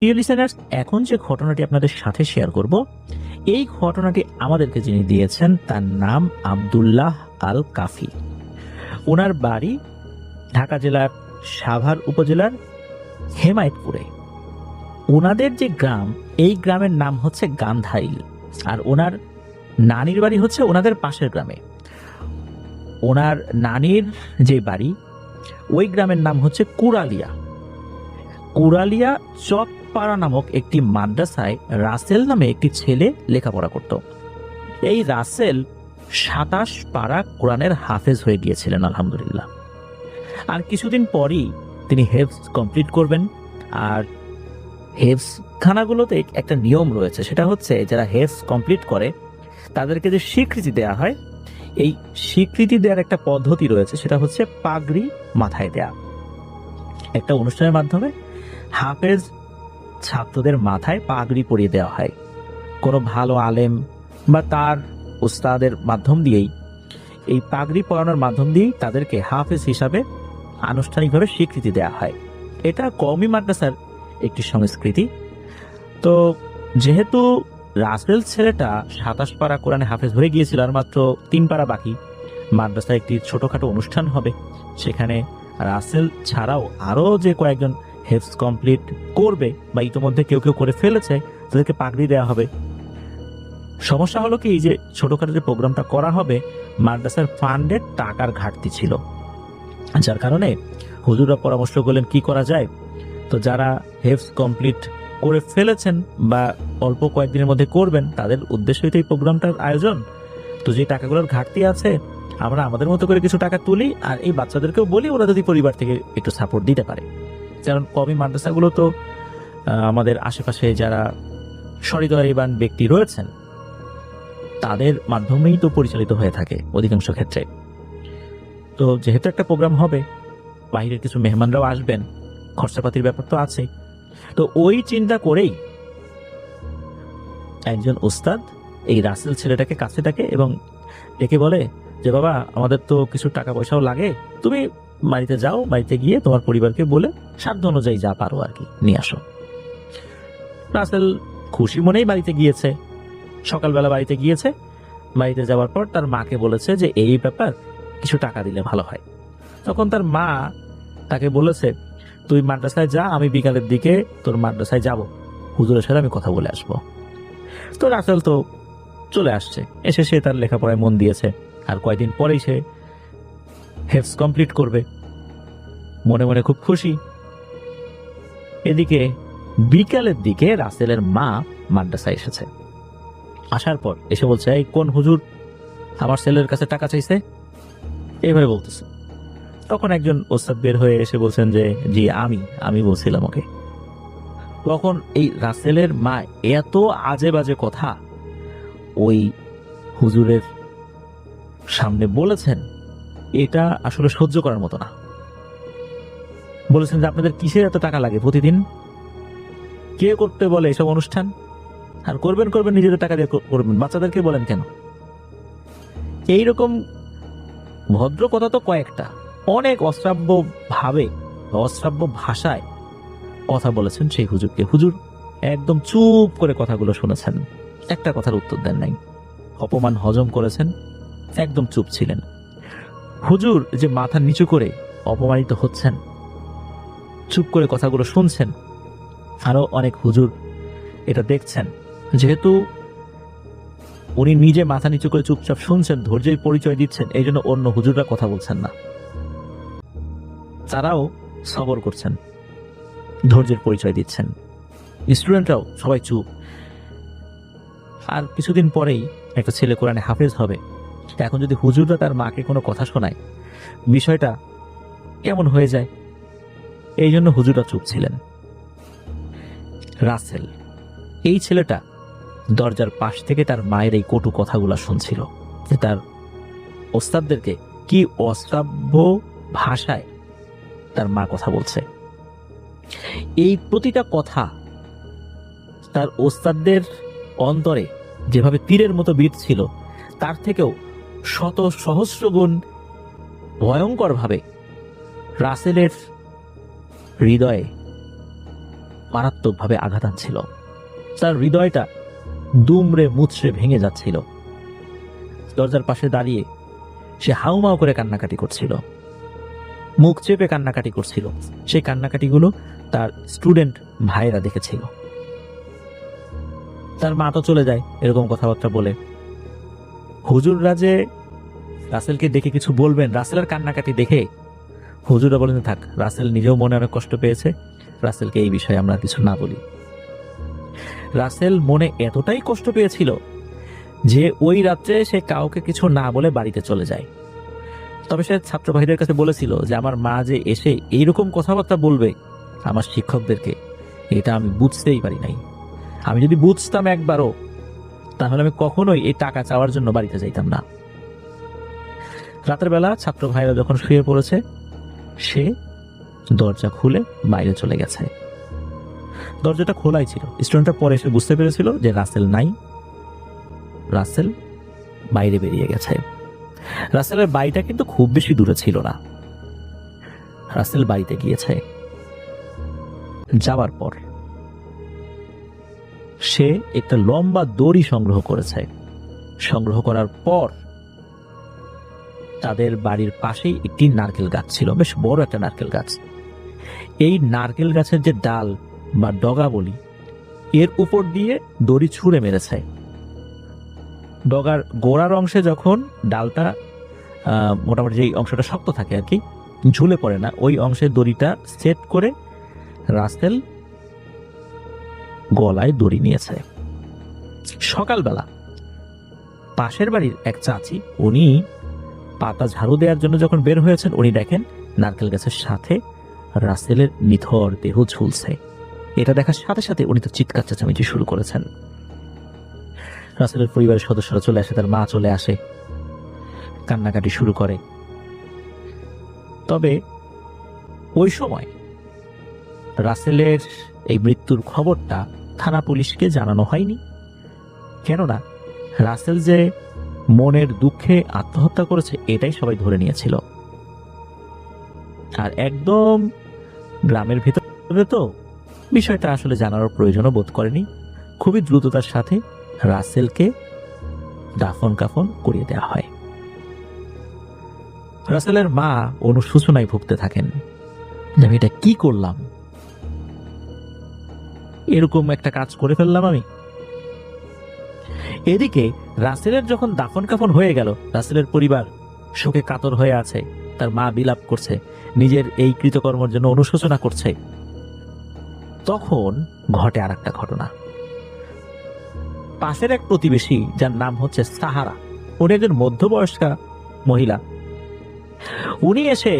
প্রিয় লিসেনার্স, এখন যে ঘটনাটি আপনাদের সাথে শেয়ার করব, এই ঘটনাটি আমাদেরকে যিনি দিয়েছেন তার নাম আব্দুল্লাহ আল কাফি। ওনার বাড়ি ঢাকা জেলার সাভার উপজেলার হেমায়েতপুরে। ওনাদের যে গ্রাম, এই গ্রামের নাম হচ্ছে গান্ধাইল, আর ওনার নানির বাড়ি হচ্ছে ওনাদের পাশের গ্রামে। ওনার নানির যে বাড়ি, ওই গ্রামের নাম হচ্ছে কুড়ালিয়া। কুড়ালিয়া চকপাড়া নামক একটি মাদ্রাসায় রাসেল নামে একটি ছেলে লেখাপড়া করত। এই রাসেল ২৭ পারা কোরআনের হাফেজ হয়ে গিয়েছিলেন আলহামদুলিল্লাহ। আর কিছুদিন পরই তিনি হেফজ কমপ্লিট করবেন। আর হেফজ খানাগুলোতে একটা নিয়ম রয়েছে, সেটা হচ্ছে যারা হেফজ কমপ্লিট করে তাদেরকে যে স্বীকৃতি দেয়া হয়, এই স্বীকৃতি দেওয়ার একটা পদ্ধতি রয়েছে, সেটা হচ্ছে পাগড়ি মাথায় দেয়া। একটা অনুষ্ঠানের মাধ্যমে হাফেজ ছাত্রদের মাথায় পাগড়ি পরিয়ে দেওয়া হয়। কোনো ভালো আলেম বা তার উস্তাদের মাধ্যম দিয়েই, এই পাগড়ি পরানোর মাধ্যম দিয়েই তাদেরকে হাফেজ হিসাবে আনুষ্ঠানিকভাবে স্বীকৃতি দেওয়া হয়। এটা কওমি মাদ্রাসার একটি সংস্কৃতি। তো যেহেতু রাসেল ছেলেটা ২৭ পারা কোরআনে হাফেজ হয়ে গিয়েছিল, আর মাত্র ৩ পারা বাকি, মাদ্রাসায় একটি ছোটখাটো অনুষ্ঠান হবে। সেখানে রাসেল ছাড়াও আরও যে কয়েকজন হেফজ কমপ্লিট করবে বা ইতোমধ্যে কেউ কেউ করে ফেলেছে, তাদেরকে পাগড়ি দেওয়া হবে। সমস্যা হলো কি, যে ছোটখাটো যে প্রোগ্রামটা করা হবে, মাদ্রাসার ফান্ডের টাকার ঘাটতি ছিল, যার কারণে হুজুররা পরামর্শ করলেন কি করা যায়। তো যারা হেফজ কমপ্লিট করে ফেলেছেন বা অল্প কয়েকদিনের মধ্যে করবেন, তাদের উদ্দেশ্যই তো এই প্রোগ্রামটার আয়োজন। তো যে টাকাগুলোর ঘাটতি আছে, আমরা আমাদের মতো করে কিছু টাকা তুলি, আর এই বাচ্চাদেরকেও বলি ওরা যদি পরিবার থেকে একটু সাপোর্ট দিতে পারে। কারণ কওমি মাদ্রাসাগুলো তো আমাদের আশেপাশে যারা সহৃদয়বান ব্যক্তি রয়েছেন, তাদের মাধ্যমেই তো পরিচালিত হয়ে থাকে অধিকাংশ ক্ষেত্রে। তো যেহেতু একটা প্রোগ্রাম হবে, বাইরের কিছু মেহমানরাও আসবেন, খরচাপাতির ব্যাপার তো আছে। তো ওই চিন্তা করেই একজন উস্তাদ এই রাসেল ছেলেটাকে কাছে ডাকে এবং ডেকে বলে যে, বাবা, আমাদের তো কিছু টাকা পয়সাও লাগে, তুমি বাড়িতে যাও, বাড়িতে গিয়ে তোমার পরিবারকে বলে সাধ্য অনুযায়ী যা পারো আর কি নিয়ে আসো। রাসেল খুশি মনেই বাড়িতে গিয়েছে। সকালবেলা বাড়িতে গিয়েছে। বাড়িতে যাওয়ার পর তার মাকে বলেছে যে এই ব্যাপার, কিছু টাকা দিলে ভালো হয়। তখন তার মা তাকে বলেছে, তুই মাদ্রাসায় যা, আমি বিকালের দিকে তোর মাদ্রাসায় যাব, হুজুরের সাথে আমি কথা বলে আসবো। তো রাসেল তো চলে আসছে। এসে সে তার লেখাপড়ায় মন দিয়েছে। আর কয়েকদিন পরেই সে হেফজ কমপ্লিট করবে। মনে মনে খুব খুশি। এদিকে বিকালের দিকে রাসেলের মা মাদ্রাসায় এসেছে। আসার পর এসে বলছে, এই কোন হুজুর আমার ছেলের কাছে টাকা চাইছে, এইভাবে বলতেছে। তখন একজন ওস্তাদ বের হয়ে এসে বলছেন যে, জি আমি বলছিলাম ওকে। তখন এই রাসেলের মা এত আজে বাজে কথা ওই হুজুরের সামনে বলেছেন, এটা আসলে সহ্য করার মতো না। বলেছেন যে, আপনাদের কিসের এত টাকা লাগে প্রতিদিন, কে করতে বলে এসব অনুষ্ঠান, আর করবেন নিজেদের টাকা দিয়ে করবেন, বাচ্চাদেরকে বলেন কেন? এইরকম ভদ্র কথা তো কয়েকটা, অনেক অশ্রাব্য ভাবে, অশ্রাব্য ভাষায় কথা বলেছেন সেই হুজুরকে। হুজুর একদম চুপ করে কথাগুলো শুনেছেন, একটা কথার উত্তর দেন নাই। অপমান হজম করেছেন, একদম চুপ ছিলেন। হুজুর যে মাথা নিচু করে অপমানিত হচ্ছেন, চুপ করে কথাগুলো শুনছেন। আরো অনেক হুজুর এটা দেখছেন। যেহেতু উনি নিজে মাথা নিচু করে চুপচাপ শুনছেন, ধৈর্যের পরিচয় দিচ্ছেন, এই জন্য অন্য হুজুররা কথা বলছেন না, তারাও সবর করছেন, ধৈর্যের পরিচয় দিচ্ছেন। স্টুডেন্টরাও সবাই চুপ। আর কিছুদিন পরেই একটা ছেলে কোরআনে হাফেজ হবে। এখন যদি হুজুররা তার মাকে কোনো কথা শোনায়, বিষয়টা কেমন হয়ে যায়, এই জন্য হুজুররা চুপ ছিলেন। রাসেল, এই ছেলেটা দরজার পাশ থেকে তার মায়ের এই কটু কথাগুলো শুনছিল, যে তার ওস্তাদদেরকে কি অশ্রাব্য ভাষায় তার মা কথা বলছে। এই প্রতিটা কথা তার ওস্তাদদের অন্তরে যেভাবে তীরের মতো বিঁধ ছিল, তার থেকেও শত সহস্র গুণ ভয়ঙ্কর ভাবে রাসেলের হৃদয়ে মারাত্মকভাবে আঘাত আনছিল। তার হৃদয়টা দুমড়ে মুচড়ে ভেঙে যাচ্ছিল। দরজার পাশে দাঁড়িয়ে সে হাউমাউ করে কান্নাকাটি করছিল, মুখ চেপে কান্নাকাটি করছিল। সেই কান্নাকাটিগুলো তার স্টুডেন্ট ভাইরা দেখেছিল। তার মা তো চলে যায় এরকম কথাবার্তা বলে। হুজুররা যে রাসেলকে দেখে কিছু বলবেন, রাসেলের কান্নাকাটি দেখে হুজুররা বলেন, থাক, রাসেল নিজেও মনে অনেক কষ্ট পেয়েছে, রাসেলকে এই বিষয়ে আমরা কিছু না বলি। রাসেল মনে এতটাই কষ্ট পেয়েছিল যে ওই রাত্রে সে কাউকে কিছু না বলে বাড়িতে চলে যায়। তবে সে ছাত্র ভাইদের কাছে বলেছিল যে আমার মা যে এসে এইরকম কথাবার্তা বলবে আমার শিক্ষকদেরকে, এটা আমি বুঝতেই পারি নাই। আমি যদি বুঝতাম একবারও, তাহলে আমি কখনোই এই টাকা চাওয়ার জন্য বাড়িতে যাইতাম না। রাতের বেলা ছাত্র ভাইরা যখন শুয়ে পড়েছে, সে দরজা খুলে বাইরে চলে গেছে। দরজাটা খোলাই ছিল। স্টুডেন্টটা পরে এসে বুঝতে পেরেছিল যে রাসেল নাই, রাসেল বাইরে বেরিয়ে গেছে। রাসেলের বাড়িটা কিন্তু খুব বেশি দূরে ছিল না। রাসেল বাড়িতে গিয়েছে। যাওয়ার পর সে একটা লম্বা দড়ি সংগ্রহ করেছে। সংগ্রহ করার পর তাদের বাড়ির পাশেই একটি নারকেল গাছ ছিল, বেশ বড় একটা নারকেল গাছ। এই নারকেল গাছের যে ডাল বা ডগা বলি, এর উপর দিয়ে দড়ি ছুঁড়ে মেরেছে। ডগার গোড়ার অংশে যখন ডালটা মোটামুটি যেই অংশটা শক্ত থাকে আর কি, ঝুলে পড়ে না, ওই অংশে দড়িটা সেট করে রাসেল গলায় দড়ি নিয়েছে। সকালবেলা পাশের বাড়ির এক চাচি, উনি পাতা ঝাড়ু দেওয়ার জন্য যখন বের হয়েছেন, উনি দেখেন নারকেল গাছের সাথে রাসেলের নিথর দেহ ঝুলছে। এটা দেখার সাথে সাথে উনি তো চিৎকার চেঁচামেচি শুরু করেছেন। রাসেলের পরিবারের সদস্যরা চলে আসে, তার মা চলে আসে, কান্নাকাটি শুরু করে। তবে ওই সময় রাসেলের এই মৃত্যুর খবরটা থানা পুলিশকে জানানো হয়নি। কেননা রাসেল যে মনের দুঃখে আত্মহত্যা করেছে এটাই সবাই ধরে নিয়েছিল। আর একদম গ্রামের ভিতরে তো বিষয়টা আসলে জানার প্রয়োজনও বোধ করেনি। খুবই দ্রুততার সাথে রাসেলকে দাফন কাফন করিয়ে দেওয়া হয়। রাসেলের মা অনুশোচনায় ভুগতে থাকেন যে আমি এটা কি করলাম, এরকম একটা কাজ করে ফেললাম আমি। এদিকে রাসেলের যখন দাফন কাফন হয়ে গেল, রাসেলের পরিবার শোকে কাতর হয়ে আছে, তার মা বিলাপ করছে, নিজের এই কৃতকর্মের জন্য অনুশোচনা করছে। তখন ঘটে আর একটা ঘটনা। পাশের এক প্রতিবেশী, যার নাম হচ্ছে সাহারা, উনি একজন মধ্যবয়স্কা মহিলা, উনি এসে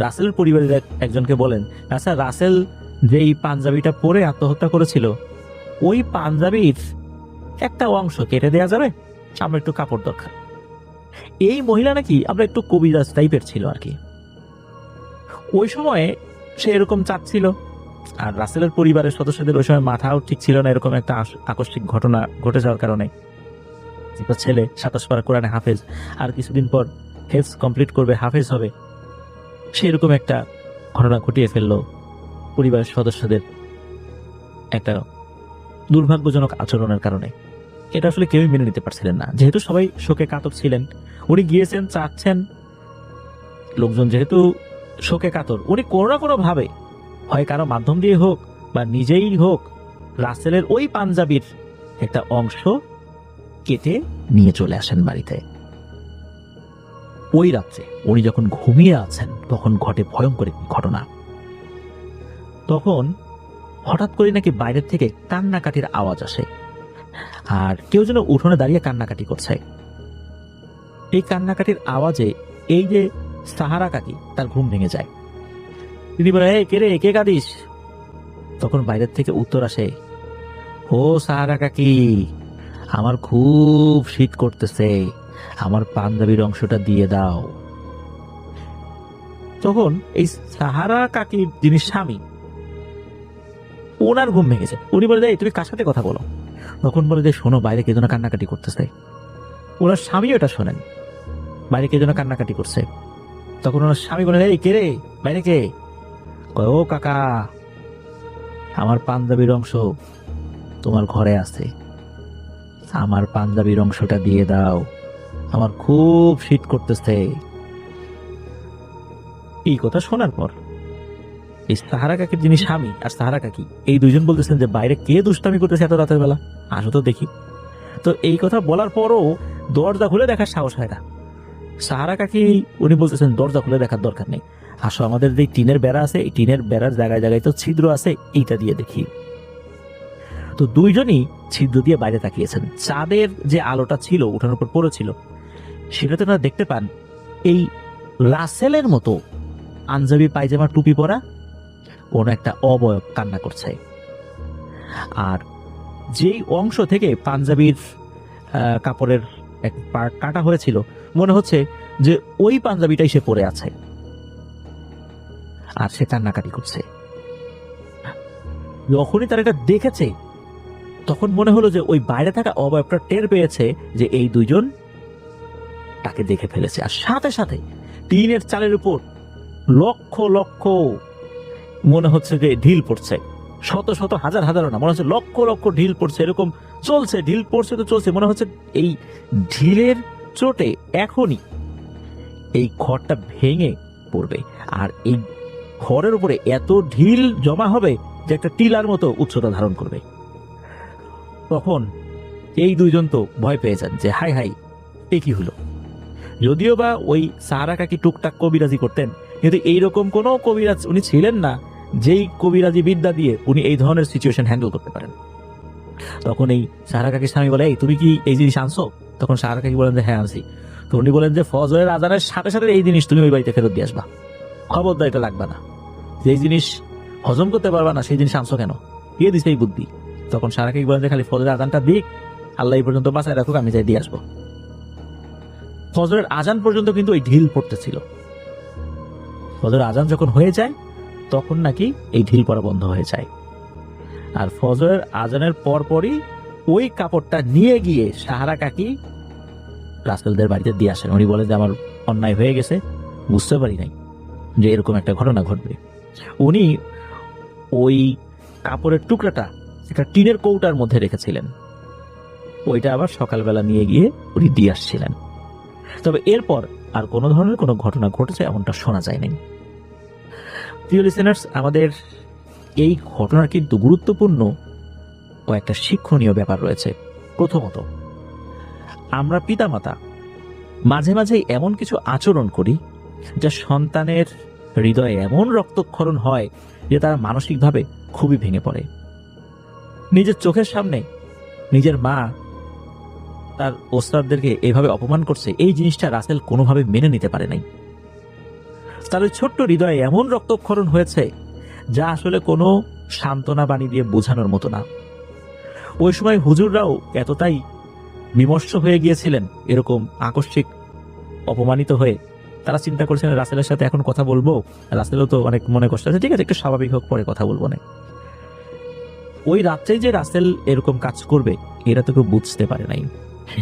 রাসেলের পরিবারের একজনকে বলেন, আচ্ছা, রাসেল যে এই পাঞ্জাবিটা পরে আত্মহত্যা করেছিল, ওই পাঞ্জাবির একটা অংশ কেটে দেওয়া যাবে, আমার একটু কাপড় দরকার। এই মহিলা নাকি আমরা একটু কবিরাজ টাইপের ছিল আর কি। ওই সময়ে সে এরকম চাচ্ছিল। আর রাসেলের পরিবারের সদস্যদের ওই সময় মাথাও ঠিক ছিল না, এরকম একটা আকস্মিক ঘটনা ঘটে যাওয়ার কারণে। ছেলে 27 পারা কোরআনে হাফেজ, আর কিছুদিন পর হেফজ কমপ্লিট করবে, হাফেজ হবে। সেরকম একটা ঘটনা ঘটিয়ে ফেললো পরিবারের সদস্যদের একটা দুর্ভাগ্যজনক আচরণের কারণে। এটা আসলে কেউই মেনে নিতে পারছিলেন না, যেহেতু সবাই শোকে কাতর ছিলেন। উনি গিয়েছেন, চাচ্ছেন, লোকজন যেহেতু শোকে কাতর, উনি কোনো না কোনো ভাবে, হয় কারো মাধ্যম দিয়ে হোক বা নিজেই হোক, রাসেলের ওই পাঞ্জাবির একটা অংশ কেটে নিয়ে চলে আসেন বাড়িতে। ওই রাত্রে উনি যখন ঘুমিয়ে আছেন, তখন ঘটে ভয়ঙ্কর একটি ঘটনা। তখন হঠাৎ করে নাকি বাইরের থেকে কান্নাকাটির আওয়াজ আসে, আর কেউ যেন উঠোনে দাঁড়িয়ে কান্নাকাটি করছে। এই কান্নাকাটির আওয়াজে এই যে সাহারা কাকি, তার ঘুম ভেঙে যায়। তিনি বলে, এই কে রে, কে কাঁদিস? তখন বাইরের থেকে উত্তর আসে, ও সাহারা কাকি, আমার খুব শীত করতেছে, আমার পাঞ্জাবির অংশটা দিয়ে দাও। তখন এই সাহারা কাকির যিনি স্বামী, ওনার ঘুম ভেঙেছে। উনি বলে, তুমি কার সাথে কথা বলো? তখন বলে যে, শোনো, বাইরে কে যেন কান্নাকাটি করতেছে। ওনার স্বামী ওটা শোনেন, বাইরে কে যেন কান্নাকাটি করছে। তখন ওনার স্বামী বলে, এই কে রে, বাইরে কে? ও কাকা, আমার পাঞ্জাবির অংশ তোমার ঘরে আছে, আমার পাঞ্জাবির অংশটা দিয়ে দাও, আমার খুব শীত করতেছে। এই কথা শোনার পর এই সাহারা কাকির যিনি স্বামী আর সাহারা কাকি এই দুইজন বলতেছেন যে বাইরে কে দুষ্টামি করতেছে এত রাতের বেলা, আসো তো দেখি। তো এই কথা বলার পরও দরজা খুলে দেখার সাহস হয় না। সাহারা কাকি উনি বলতেছেন দরজা খুলে দেখার দরকার নেই, আসো আমাদের যে টিনের বেড়া আছে এই টিনের বেড়ার জায়গায় জায়গায় তো ছিদ্র আছে, এইটা দিয়ে দেখি। তো দুইজনই ছিদ্র দিয়ে বাইরে তাকিয়েছেন। চাঁদের যে আলোটা ছিল উঠানোর উপর পড়েছিল সেটাতে তারা দেখতে পান এই রাসেলের মতো পাঞ্জাবি পায়জামা টুপি পরা কোন একটা অবয়ব কান্না করছে। আর যেই অংশ থেকে পাঞ্জাবির কাপড়ের এক পার্ট কাটা হয়েছিল মনে হচ্ছে যে ওই পাঞ্জাবিটাই সে পরে আছে, আর সে কান্নাকাটি করছে। যখনই তারা এটা দেখেছে তখন মনে হলো যে ওই বাইরে থাকা অবয়বটা টের পেয়েছে যে এই দুইজন তাকে দেখে ফেলেছে। আর সাথে সাথে টিনের চালের উপর লক্ষ লক্ষ মনে হচ্ছে যে ঢিল পড়ছে, শত শত হাজার হাজারও না, মনে হচ্ছে লক্ষ লক্ষ ঢিল পড়ছে। এরকম চলছে, ঢিল পড়ছে তো চলছে, মনে হচ্ছে এই ঢিলের চোটে এখনই এই ঘরটা ভেঙে পড়বে। আর এই ঘরের উপরে এত ঢিল জমা হবে যে একটা টিলার মতো উচ্চতা ধারণ করবে। তখন এই দুইজন তো ভয় পেয়ে যান যে হাই হাই এ কি হলো। যদিও বা ওই সাহারা কাকি টুকটাক কবিরাজি করতেন, কিন্তু এইরকম কোনো কবিরাজ উনি ছিলেন না যেই কবিরাজি বিদ্যা দিয়ে উনি এই ধরনের সিচুয়েশন হ্যান্ডেল করতে পারেন। তখন এই সাহারা কাকির স্বামী বলে, এই তুমি কি এই জিনিস আনছো? তখন সাহারা কাকি বলেন যে হ্যাঁ আনছি। তো উনি বলেন যে ফজরের আজানের সাথে সাথে এই জিনিস তুমি ওই বাড়িতে ফেরত দিয়ে আসবা, খবরদার এটা লাগবে না, যেই জিনিস হজম করতে পারবা না সেই জিনিস আনছো কেন, দিয়ে দিছে এই বুদ্ধি। তখন সাহারা কাকি বলেন যে খালি ফজরের আজানটা দিক, আল্লাহ এই পর্যন্ত বাঁচায় রাখুক, আমি যাই দিয়ে আসবো। ফজরের আজান পর্যন্ত কিন্তু ওই ঢিল পড়তেছিল। ফজরের আজান যখন হয়ে যায় তখন নাকি এই ঢিল পড়া বন্ধ হয়ে যায়। আর ফজরের আজানের পরপরই ওই কাপড়টা নিয়ে গিয়ে সাহারা কাকি রাসেলদের বাড়িতে দিয়ে আসেন। উনি বলেন যে আমার অন্যায় হয়ে গেছে, বুঝতে পারি নাই যে এরকম একটা ঘটনা ঘটবে। উনি ওই কাপড়ের টুকরাটা একটা টিনের কৌটার মধ্যে রেখেছিলেন, ওইটা আবার সকালবেলা নিয়ে গিয়ে উনি দিয়ে আসছিলেন। তবে এরপর আর কোনো ধরনের কোনো ঘটনা ঘটেছে এমনটা শোনা যায়নি। প্রিয় লিসেনার্স, আমাদের এই ঘটনার কিন্তু গুরুত্বপূর্ণ ও একটা শিক্ষণীয় ব্যাপার রয়েছে। প্রথমত, আমরা পিতামাতা মাঝে মাঝে এমন কিছু আচরণ করি যা সন্তানের হৃদয়ে এমন রক্তক্ষরণ হয় যে তারা মানসিকভাবে খুবই ভেঙে পড়ে। নিজের চোখের সামনে নিজের মা তার ওস্তাদদেরকে এভাবে অপমান করছে, এই জিনিসটা রাসেল কোনোভাবে মেনে নিতে পারে নাই। তার ওই ছোট্ট হৃদয়ে এমন রক্তক্ষরণ হয়েছে যা আসলে কোনো সান্ত্বনা বাণী দিয়ে বোঝানোর মতো না। ওই সময় হুজুররাও এতটাই বিমর্ষ হয়ে গিয়েছিলেন এরকম আকস্মিক অপমানিত হয়ে, তারা চিন্তা করছিলেন রাসেলের সাথে এখন কথা বলবো, রাসেলও তো অনেক মনে কষ্ট আছে, ঠিক আছে একটু স্বাভাবিক হোক পরে কথা বলবো না। ওই রাত্রেই যে রাসেল এরকম কাজ করবে এরা তো কেউ বুঝতে পারে নাই।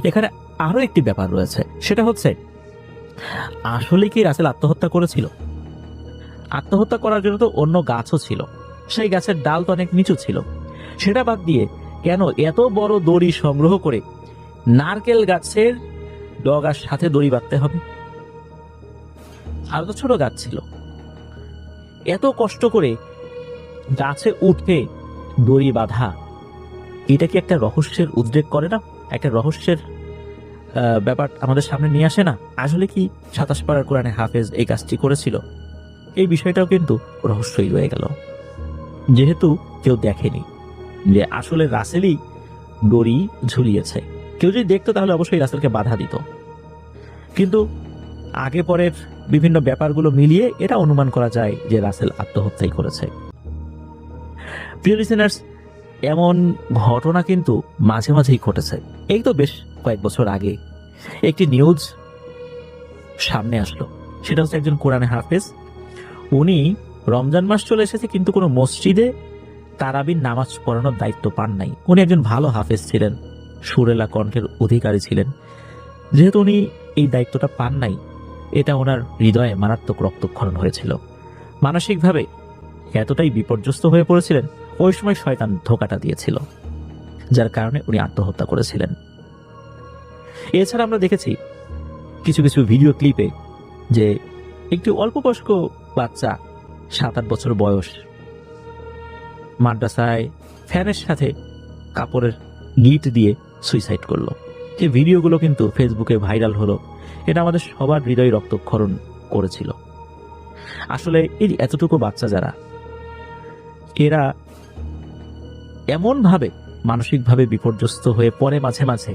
এখানে আরো একটি ব্যাপার রয়েছে, সেটা হচ্ছে আসলে কি রাসেল আত্মহত্যা করেছিল? আত্মহত্যা করার জন্য তো অন্য গাছও ছিল, সেই গাছের ডাল তো অনেক নিচু ছিল, সেটা বাদ দিয়ে কেন এত বড় দড়ি সংগ্রহ করে নারকেল গাছের ডগার সাথে দড়ি বাঁধতে হবে? আর তো ছোট গাছ ছিল, এত কষ্ট করে গাছে উঠে দড়ি বাঁধা, এটা কি একটা রহস্যের উদ্রেক করে না? একটা রহস্যের ব্যাপার আমাদের সামনে নিয়ে আসে না? আসলে কি 27 পারার কোরআনে হাফেজ এই কাজটি করেছিল? এই বিষয়টাও কিন্তু রহস্যই রয়ে গেল, যেহেতু কেউ দেখেনি যে আসলে রাসেলই দড়ি ঝুলিয়েছে। কেউ যদি দেখতো তাহলে অবশ্যই রাসেলকে বাধা দিত, কিন্তু আগে পরের বিভিন্ন ব্যাপারগুলো মিলিয়ে এটা অনুমান করা যায় যে রাসেল আত্মহত্যাই করেছে। প্রিয় লিসেনার্স, এমন ঘটনা কিন্তু মাঝে মাঝেই ঘটেছে। এই তো বেশ কয়েক বছর আগে একটি নিউজ সামনে আসলো, সেটা হচ্ছে একজন কোরআনে হাফেজ, উনি রমজান মাস চলে এসেছে কিন্তু কোনো মসজিদে তারাবির নামাজ পড়ানোর দায়িত্ব পান নাই। উনি একজন ভালো হাফেজ ছিলেন, সুরেলা কণ্ঠের অধিকারী ছিলেন। যেহেতু উনি এই দায়িত্বটা পান নাই, এটা ওনার হৃদয়ে মারাত্মক রক্তক্ষরণ হয়েছিল। মানসিকভাবে এতটাই বিপর্যস্ত হয়ে পড়েছিলেন, ওই সময় শয়তান ধোঁকাটা দিয়েছিল, যার কারণে উনি আত্মহত্যা করেছিলেন। এছাড়া আমরা দেখেছি কিছু কিছু ভিডিও ক্লিপে যে একটু অল্প বয়স্ক বাচ্চা 7-8 বছর বয়স মাদ্রাসায় ফ্যানের সাথে কাপড়ের গিট দিয়ে সুইসাইড করলো। এই ভিডিওগুলো কিন্তু ফেসবুকে ভাইরাল হলো, এটা আমাদের সবার হৃদয় রক্তক্ষরণ করেছিল। আসলে এই এতটুকু বাচ্চা যারা, এরা এমন ভাবে মানসিকভাবে বিপর্যস্ত হয়ে পড়ে মাঝে মাঝে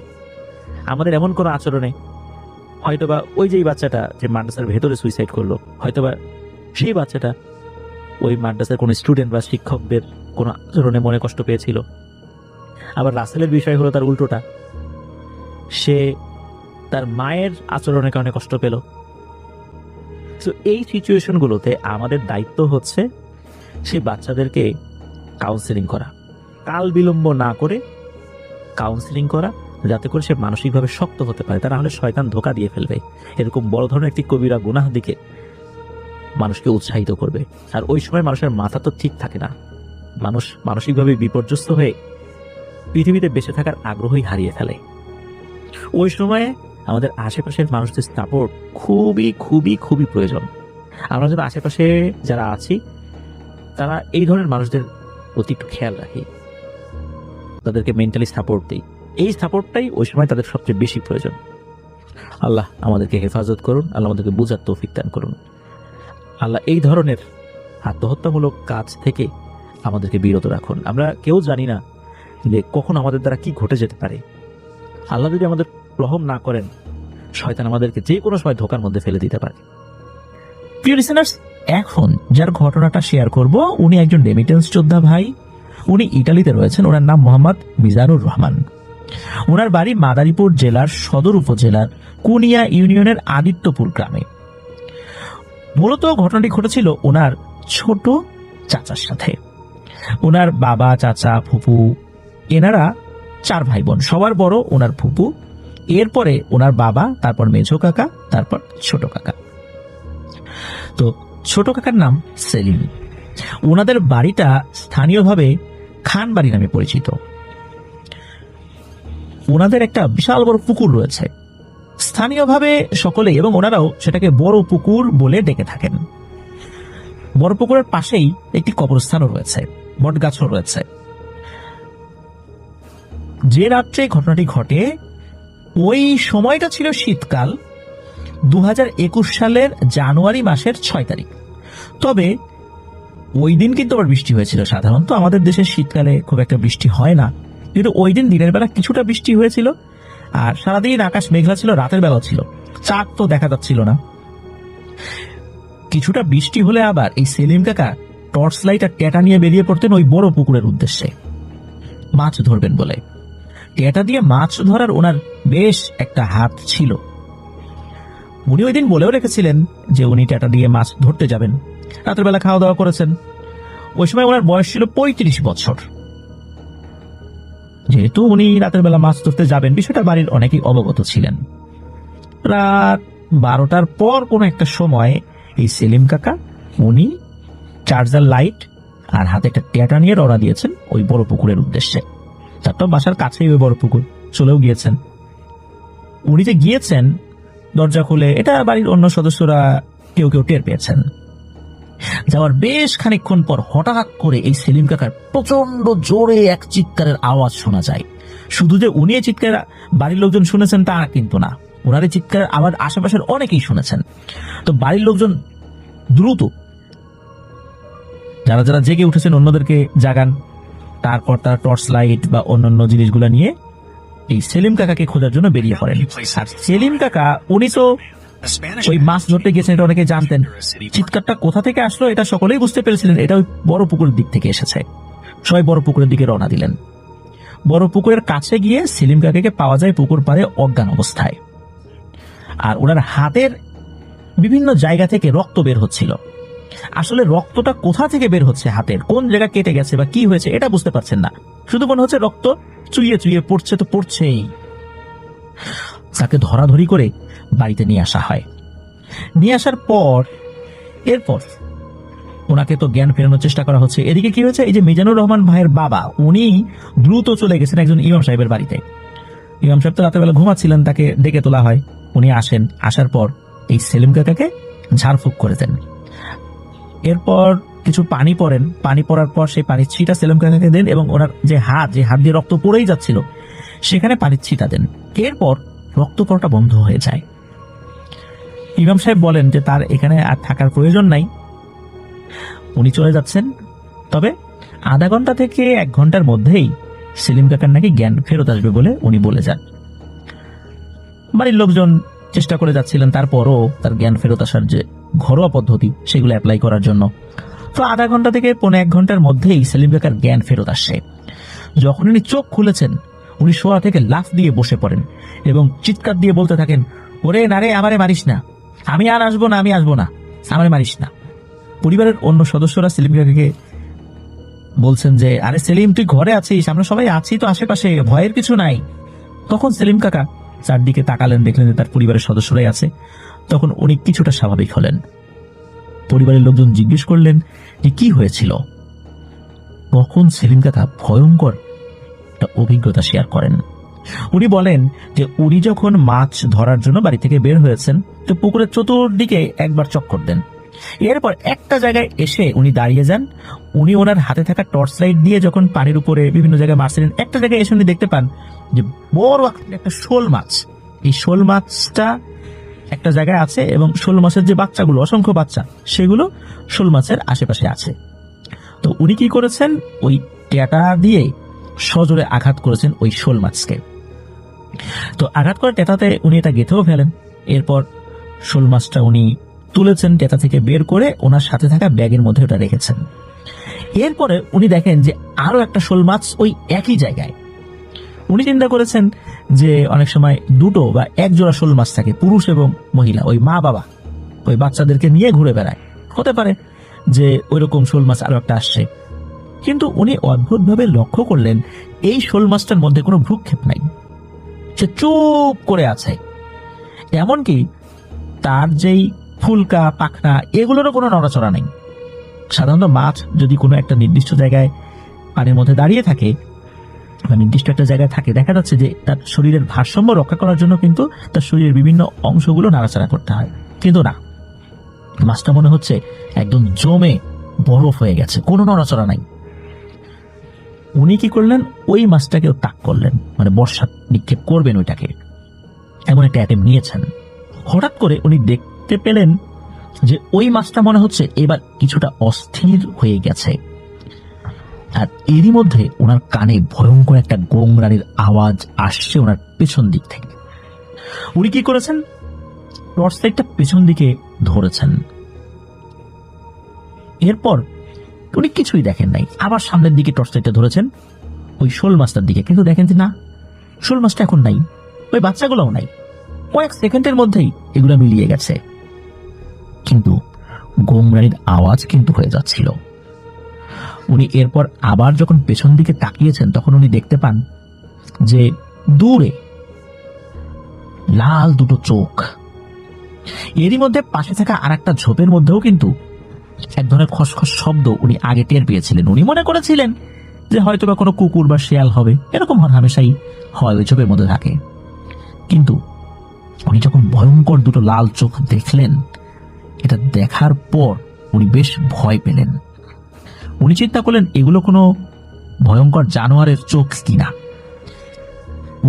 আমাদের এমন কোনো আচরণে, হয়তোবা ওই যে বাচ্চাটা যে মাদ্রাসার ভেতরে সুইসাইড করলো, হয়তোবা সেই বাচ্চাটা ওই মাদ্রাসার কোনো স্টুডেন্ট বা শিক্ষকদের কোনো আচরণে মনে কষ্ট পেয়েছিল। আবার রাসেলের বিষয় হলো তার উল্টোটা, সে তার মায়ের আচরণের কারণে কষ্ট পেল। তো এই সিচুয়েশনগুলোতে আমাদের দায়িত্ব হচ্ছে সেই বাচ্চাদেরকে কাউন্সেলিং করা, কাল বিলম্ব না করে কাউন্সেলিং করা, যাতে করে সে মানসিকভাবে শক্ত হতে পারে। তা না হলে শয়তান ধোঁকা দিয়ে ফেলবে, এরকম বড় ধরনের একটি কবিরা গুনাহ দিকে মানুষকে উৎসাহিত করবে। আর ওই সময় মানুষের মাথা তো ঠিক থাকে না, মানুষ মানসিকভাবে বিপর্যস্ত হয়ে পৃথিবীতে বেঁচে থাকার আগ্রহই হারিয়ে ফেলে। ওই সময়ে আমাদের আশেপাশের মানুষদের সাপোর্ট খুবই খুবই খুবই প্রয়োজন। আমরা যারা আশেপাশে যারা আছি তারা এই ধরনের মানুষদের প্রতি একটু খেয়াল রাখি, তাদেরকে মেন্টালি সাপোর্ট দিই। এই সাপোর্টটাই ওই সময় তাদের সবচেয়ে বেশি প্রয়োজন। আল্লাহ আমাদেরকে হেফাজত করুন, আল্লাহ আমাদেরকে বুঝার তৌফিক দান করুন। আল্লাহ এই ধরনের আত্মহত্যামূলক কাজ থেকে আমাদেরকে বিরত রাখুন। আমরা কেউ জানি না যে কখন আমাদের দ্বারা কি ঘটে যেতে পারে। আল্লাহ যদি আমাদের রহম না করেন, শয়তান আমাদেরকে যে কোনো সময় ধোঁকার মধ্যে ফেলে দিতে পারে। প্রিয় লিসেনার্স, এখন যার ঘটনাটা শেয়ার করব উনি একজন রেমিটেন্স যোদ্ধা ভাই। উনি ইটালিতে রয়েছেন। ওনার নাম মোহাম্মদ মিজানুর রহমান। ওনার বাড়ি মাদারীপুর জেলার সদর উপজেলার কুনিয়া ইউনিয়নের আদিত্যপুর গ্রামে। মূলত ঘটনাটি ঘটেছিল ওনার ছোট চাচার সাথে। ওনার বাবা, চাচা, ফুপু, এনারা 4 ভাই বোন। সবার বড় ওনার ফুপু, এরপরে ওনার বাবা, তারপর মেঝো কাকা, তারপর ছোট কাকা। তো ছোট কাকার নাম সেলিম। ওনাদের বাড়িটা স্থানীয়ভাবে খান বাড়ি নামে পরিচিত। ওনাদের একটা বিশাল বড় পুকুর রয়েছে স্থানীয়ভাবে সকলে, এবং ওনারাও সেটাকে বড় পুকুর বলে ডেকে থাকেন। বড় পুকুরের পাশেই একটি কবরস্থানও রয়েছে, বট গাছও রয়েছে। যে রাত্রে ঘটনাটি ঘটে ওই সময়টা ছিল শীতকাল, 2021 সালের জানুয়ারি মাসের 6 তারিখ। তবে ওই দিন কিন্তু আবার বৃষ্টি হয়েছিল। সাধারণত আমাদের দেশে শীতকালে খুব একটা বৃষ্টি হয় না, কিন্তু ওই দিন দিনের বেলা কিছুটা বৃষ্টি হয়েছিল। আর সারাদিন আকাশ মেঘলা ছিল, রাতের বেলাও ছিল, চাঁদ তো দেখা যাচ্ছিল না। কিছুটা বৃষ্টি হলে আবার এই সেলিম কাকা টর্চ লাইট আর ট্যাটা নিয়ে বেরিয়ে পড়তেন ওই বড় পুকুরের উদ্দেশ্যে মাছ ধরবেন বলে। ট্যাটা দিয়ে মাছ ধরার ওনার বেশ একটা হাত ছিল। উনি ওই দিন বলেও রেখেছিলেন যে উনি ট্যাটা দিয়ে মাছ ধরতে যাবেন। রাতের বেলা খাওয়া দাওয়া করেছেন। ওই সময় ওনার বয়স ছিল 35 বছর। যেহেতু উনি রাতের বেলা মাছ ধরতে যাবেন, বিষয়টা বাড়ির অনেকেই অবগত ছিলেন। রাত 12টার পর কোনো একটা সময় এই সেলিম কাকা উনি চার্জার লাইট আর হাতে একটা ট্যাটা নিয়ে রওনা দিয়েছেন ওই বড় পুকুরের উদ্দেশ্যে। তার তো বাসার কাছেই ওই বড় পুকুর, চলেও গিয়েছেন। উনি যে গিয়েছেন দরজা খুলে, এটা বাড়ির অন্য সদস্যরা কেউ কেউ টের পেয়েছেন। যাওয়ার বেশ খানিকক্ষণ পর হঠাৎ করে এই সেলিম কাকার প্রচন্ড জোরে এক চিৎকারের আওয়াজ শোনা যায়। শুধু যে উনি এই চিৎকার বাড়ির লোকজন শুনেছেন তা কিন্তু না, ওনার এই চিৎকারের আওয়াজ আশেপাশের অনেকেই শুনেছেন। তো বাড়ির লোকজন দ্রুত যারা যারা জেগে উঠেছেন অন্যদেরকে জাগান। তারপর তারা টর্চ লাইট বা অন্যান্য জিনিসগুলো নিয়ে এই সেলিম কাকাকে খোঁজার জন্য বেরিয়ে পড়েন। আর সেলিম কাকা উনি তো ওই মাছ ধরতে গেছেন, এটা অনেকে জানতেন। চিৎকারটা কোথা থেকে আসলো এটা সকলেই বুঝতে পেরেছিলেন, এটা ওই বড় পুকুরের দিক থেকে এসেছে। সবাই বড় পুকুরের দিকে রওনা দিলেন। বড় পুকুরের কাছে গিয়ে সেলিম কাকাকে পাওয়া যায় পুকুর পাড়ে অজ্ঞান অবস্থায়। আর ওনার হাতের বিভিন্ন জায়গা থেকে রক্ত বের হচ্ছিল। আসলে রক্তটা কোথা থেকে বের হচ্ছে, হাতের কোন জায়গা কেটে গেছে বা কি হয়েছে এটা বুঝতে পারছেন না। শুধু মনে হচ্ছে রক্ত চুইয়ে চুইয়ে পড়ছে, তো পড়ছেই। তাকে ধরাধরি করে বাড়িতে নিয়ে আসা হয়। নিয়ে আসার পর এরপর ওনাকে তো জ্ঞান ফেরানোর চেষ্টা করা হচ্ছে। এদিকে কি হয়েছে, এই যে মিজানুর রহমান ভাইয়ের বাবা উনি দ্রুত চলে গেছেন একজন ইমাম সাহেবের বাড়িতে। ইমাম সাহেব তো রাতের বেলা ঘুমাচ্ছিলেন, তাকে ডেকে তোলা হয়। উনি আসেন, আসার পর এই সেলিম কাকাকে ঝাড়ফুঁক করে দেন। এরপর কিছু পানি পড়েন, পানি পড়ার পর সেই পানির ছিটা সেলিম কাকাকে দেন এবং ওনার যে হাত দিয়ে রক্ত পড়েই যাচ্ছিল সেখানে পানির ছিটা দেন। এরপর রক্ত পড়াটা বন্ধ হয়ে যায়। ইমাম সাহেব বলেন যে তার এখানে আর থাকার প্রয়োজন নাই, উনি চলে যাচ্ছেন। তবে আধা ঘন্টা থেকে 1 ঘন্টার মধ্যেই সেলিম কাকার নাকি জ্ঞান ফেরত আসবে বলে উনি বলে যান। বাড়ির লোকজন চেষ্টা করে যাচ্ছিলেন, তারপরও তার জ্ঞান ফেরত আসার যে ঘরোয়া পদ্ধতি সেগুলো অ্যাপ্লাই করার জন্য। তো আধা ঘন্টা থেকে 1.25 ঘন্টার মধ্যেই সেলিম কাকার জ্ঞান ফেরত আসে। যখন উনি চোখ খুলেছেন, উনি শোয়া থেকে লাফ দিয়ে বসে পড়েন এবং চিৎকার দিয়ে বলতে থাকেন, ওরে না রে, আমারে মারিস না, আমি আর আসবো না, আমি আসবো না, আমারে মারিস না। পরিবারের অন্য সদস্যরা সেলিম কাকাকে বলছেন যে, আরে সেলিম, তুই ঘরে আছিস, আমরা সবাই আছি তো আশেপাশে, ভয়ের কিছু নাই। তখন সেলিম কাকা চারদিকে তাকালেন, দেখলেন যে তার পরিবারের সদস্যরাই আছে। তখন উনি কিছুটা স্বাভাবিক হলেন। পরিবারের লোকজন জিজ্ঞেস করলেন যে কি হয়েছিল। তখন সেলিম কাকা ভয়ঙ্কর একটা অভিজ্ঞতা শেয়ার করেন। উনি বলেন যে উনি যখন মাছ ধরার জন্য বাড়ি থেকে বের হয়েছেন, তো পুকুরের চতুর্দিকে একবার চক্কর দেন। এরপর একটা জায়গায় এসে উনি দাঁড়িয়ে যান। উনি ওনার হাতে থাকা টর্চ লাইট দিয়ে যখন পানির উপরে বিভিন্ন জায়গায় মারছিলেন, একটা জায়গায় এসে উনি দেখতে পান যে বড় একটা শোল মাছ। এই শোল মাছটা একটা জায়গায় আছে এবং শোল মাছের যে বাচ্চাগুলো, অসংখ্য বাচ্চা, সেগুলো শোল মাছের আশেপাশে আছে। তো উনি কি করেছেন, ওই ট্যাটা দিয়ে সজোরে আঘাত করেছেন ওই শোল মাছকে। তো আঘাত করে ট্যাটাতে উনি এটা গেঁথেও ফেলেন। এরপর শোল মাছটা উনি তুলেছেন, ট্যাটা থেকে বের করে ওনার সাথে থাকা ব্যাগের মধ্যে ওটা রেখেছেন। এরপরে উনি দেখেন যে আরো একটা শোল মাছ ওই একই জায়গায়। উনি চিন্তা করেছেন যে অনেক সময় 2 বা 1 জোড়া শোল মাছ থাকে, পুরুষ এবং মহিলা, ওই মা বাবা ওই বাচ্চাদেরকে নিয়ে ঘুরে বেড়ায়, হতে পারে যে ওইরকম শোল মাছ আরো একটা আসছে। কিন্তু উনি অদ্ভুতভাবে লক্ষ্য করলেন এই শোল মাছটার মধ্যে কোনো ভ্রুক্ষেপ নাই, সে চুপ করে আছে। এমনকি তার যেই ফুলকা পাখনা এগুলোরও কোনো নড়াচড়া নেই। সাধারণত মাছ যদি কোনো একটা নির্দিষ্ট জায়গায় পানির মধ্যে দাঁড়িয়ে থাকে বা নির্দিষ্ট একটা জায়গায় থাকে, দেখা যাচ্ছে যে তার শরীরের ভারসাম্য রক্ষা করার জন্য কিন্তু তার শরীরের বিভিন্ন অংশগুলো নাড়াচাড়া করতে হয়। কিন্তু না, মাছটা মনে হচ্ছে একদম জমে বরফ হয়ে গেছে, কোনো নড়াচড়া নাই। উনি কি করলেন, ওই মাছটাকেও তাক করলেন, মানে বর্ষা নিক্ষেপ করবেন ওইটাকে, এমন একটা অ্যাটেম্প নিয়েছেন। হঠাৎ করে উনি দেখতে পেলেন যে ওই মাছটা মনে হচ্ছে এবার কিছুটা অস্থির হয়ে গেছে। আর এরই মধ্যে ওনার কানে ভয়ঙ্কর একটা গোংরানির আওয়াজ আসছে ওনার পেছন দিক থেকে। উনি কি করেছেন, টর্চ লাইটটা পেছন দিকে ধরেছেন। এরপর উনি কিছুই দেখেন নাই, আবার সামনের দিকে টর্চ লাইটটা ধরেছেন ওই শোল মাছটার দিকে, কিন্তু দেখেন যে না, শোল মাছটা এখন নাই, ওই বাচ্চাগুলোও নাই। কয়েক সেকেন্ডের মধ্যেই এগুলো মিলিয়ে গেছে, কিন্তু গোংরানির আওয়াজ কিন্তু হয়ে যাচ্ছিল। উনি এরপর আবার যখন পেছন দিকে তাকিয়েছেন, তখন উনি দেখতে পান যে দূরে লাল 2 চোখ। এরই মধ্যে পাশে থাকা আর একটা ঝোপের মধ্যেও কিন্তু এক ধরনের খসখস শব্দ উনি আগে টের পেয়েছিলেন। উনি মনে করেছিলেন যে হয়তো বা কোনো কুকুর বা শিয়াল হবে, এরকম হামেশাই হয়, ওই ঝোপের মধ্যে থাকে। কিন্তু উনি যখন ভয়ঙ্কর 2 লাল চোখ দেখলেন, এটা দেখার পর উনি বেশ ভয় পেলেন। উনি চিন্তা করলেন এগুলো কোনো ভয়ঙ্কর জানোয়ারের চোখ কিনা।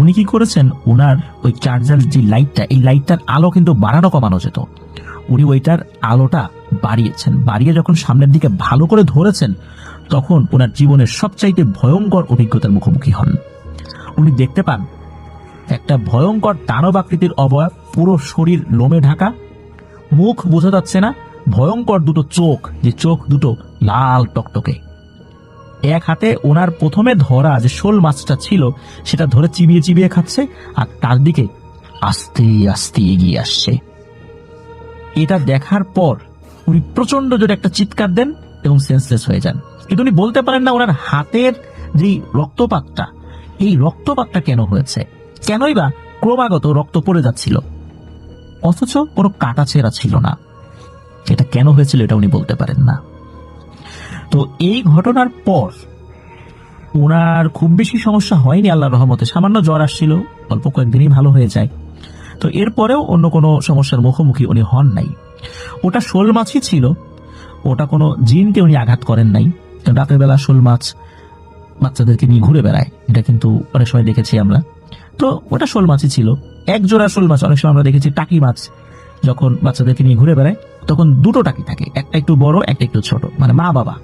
উনি কি করেছেন, উনার ওই চার্জার যে লাইটটা, এই লাইটটার আলো কিন্তু বাড়ানো কমানো যেত। উনি ওইটার আলোটা বাড়িয়েছেন, বাড়িয়ে যখন সামনের দিকে ভালো করে ধরেছেন, তখন ওনার জীবনের সবচাইতে ভয়ঙ্কর অভিজ্ঞতার মুখোমুখি হন। উনি দেখতে পান একটা ভয়ঙ্কর দানব আকৃতির অবয়ব, পুরো শরীর লোমে ঢাকা, মুখ বোঝা যাচ্ছে না, ভয়ঙ্কর 2 চোখ, যে চোখ 2 লাল টকটকে। এক হাতে ওনার প্রথমে ধরা যে শোল মাছটা ছিল সেটা ধরে চিবিয়ে চিবিয়ে খাচ্ছে, আর তার দিকে আস্তে আস্তে এগিয়ে আসছে। এটা দেখার পর উনি প্রচন্ড জোরে একটা চিৎকার দেন এবং সেন্সলেস হয়ে যান। কিন্তু উনি বলতে পারেন না ওনার হাতের যে রক্তপাতটা, এই রক্তপাতটা কেন হয়েছে, কেনই বা ক্রমাগত রক্ত পড়ে যাচ্ছিল, অথচ কোনো কাটা ছেঁড়া ছিল না। এটা কেন হয়েছিল এটা উনি বলতে পারেন না। তো এই ঘটনার পর ওনার খুব বেশি সমস্যা হয়নি আল্লাহর রহমতে, সামান্য জ্বর আসছিল, অল্প কয়েকদিনই ভালো হয়ে যায়। তো এরপরেও অন্য কোনো সমস্যার মুখোমুখি উনি হন নাই। ওটা শোল মাছই ছিল, ওটা কোনো জিনকে উনি আঘাত করেন নাই। রাতের বেলা শোল মাছ বাচ্চাদেরকে নিয়ে ঘুরে বেড়ায়, এটা কিন্তু অনেক সময় দেখেছি আমরা। তো ওটা শোল মাছই ছিল, এক জোড়া শোল মাছ। অনেক সময় আমরা দেখেছি টাকি মাছ যখন বাচ্চাদেরকে নিয়ে ঘুরে বেড়ায় তখন দুটো টাকি থাকে, একটা একটু বড় একটা একটু ছোট, মানে মা বাবা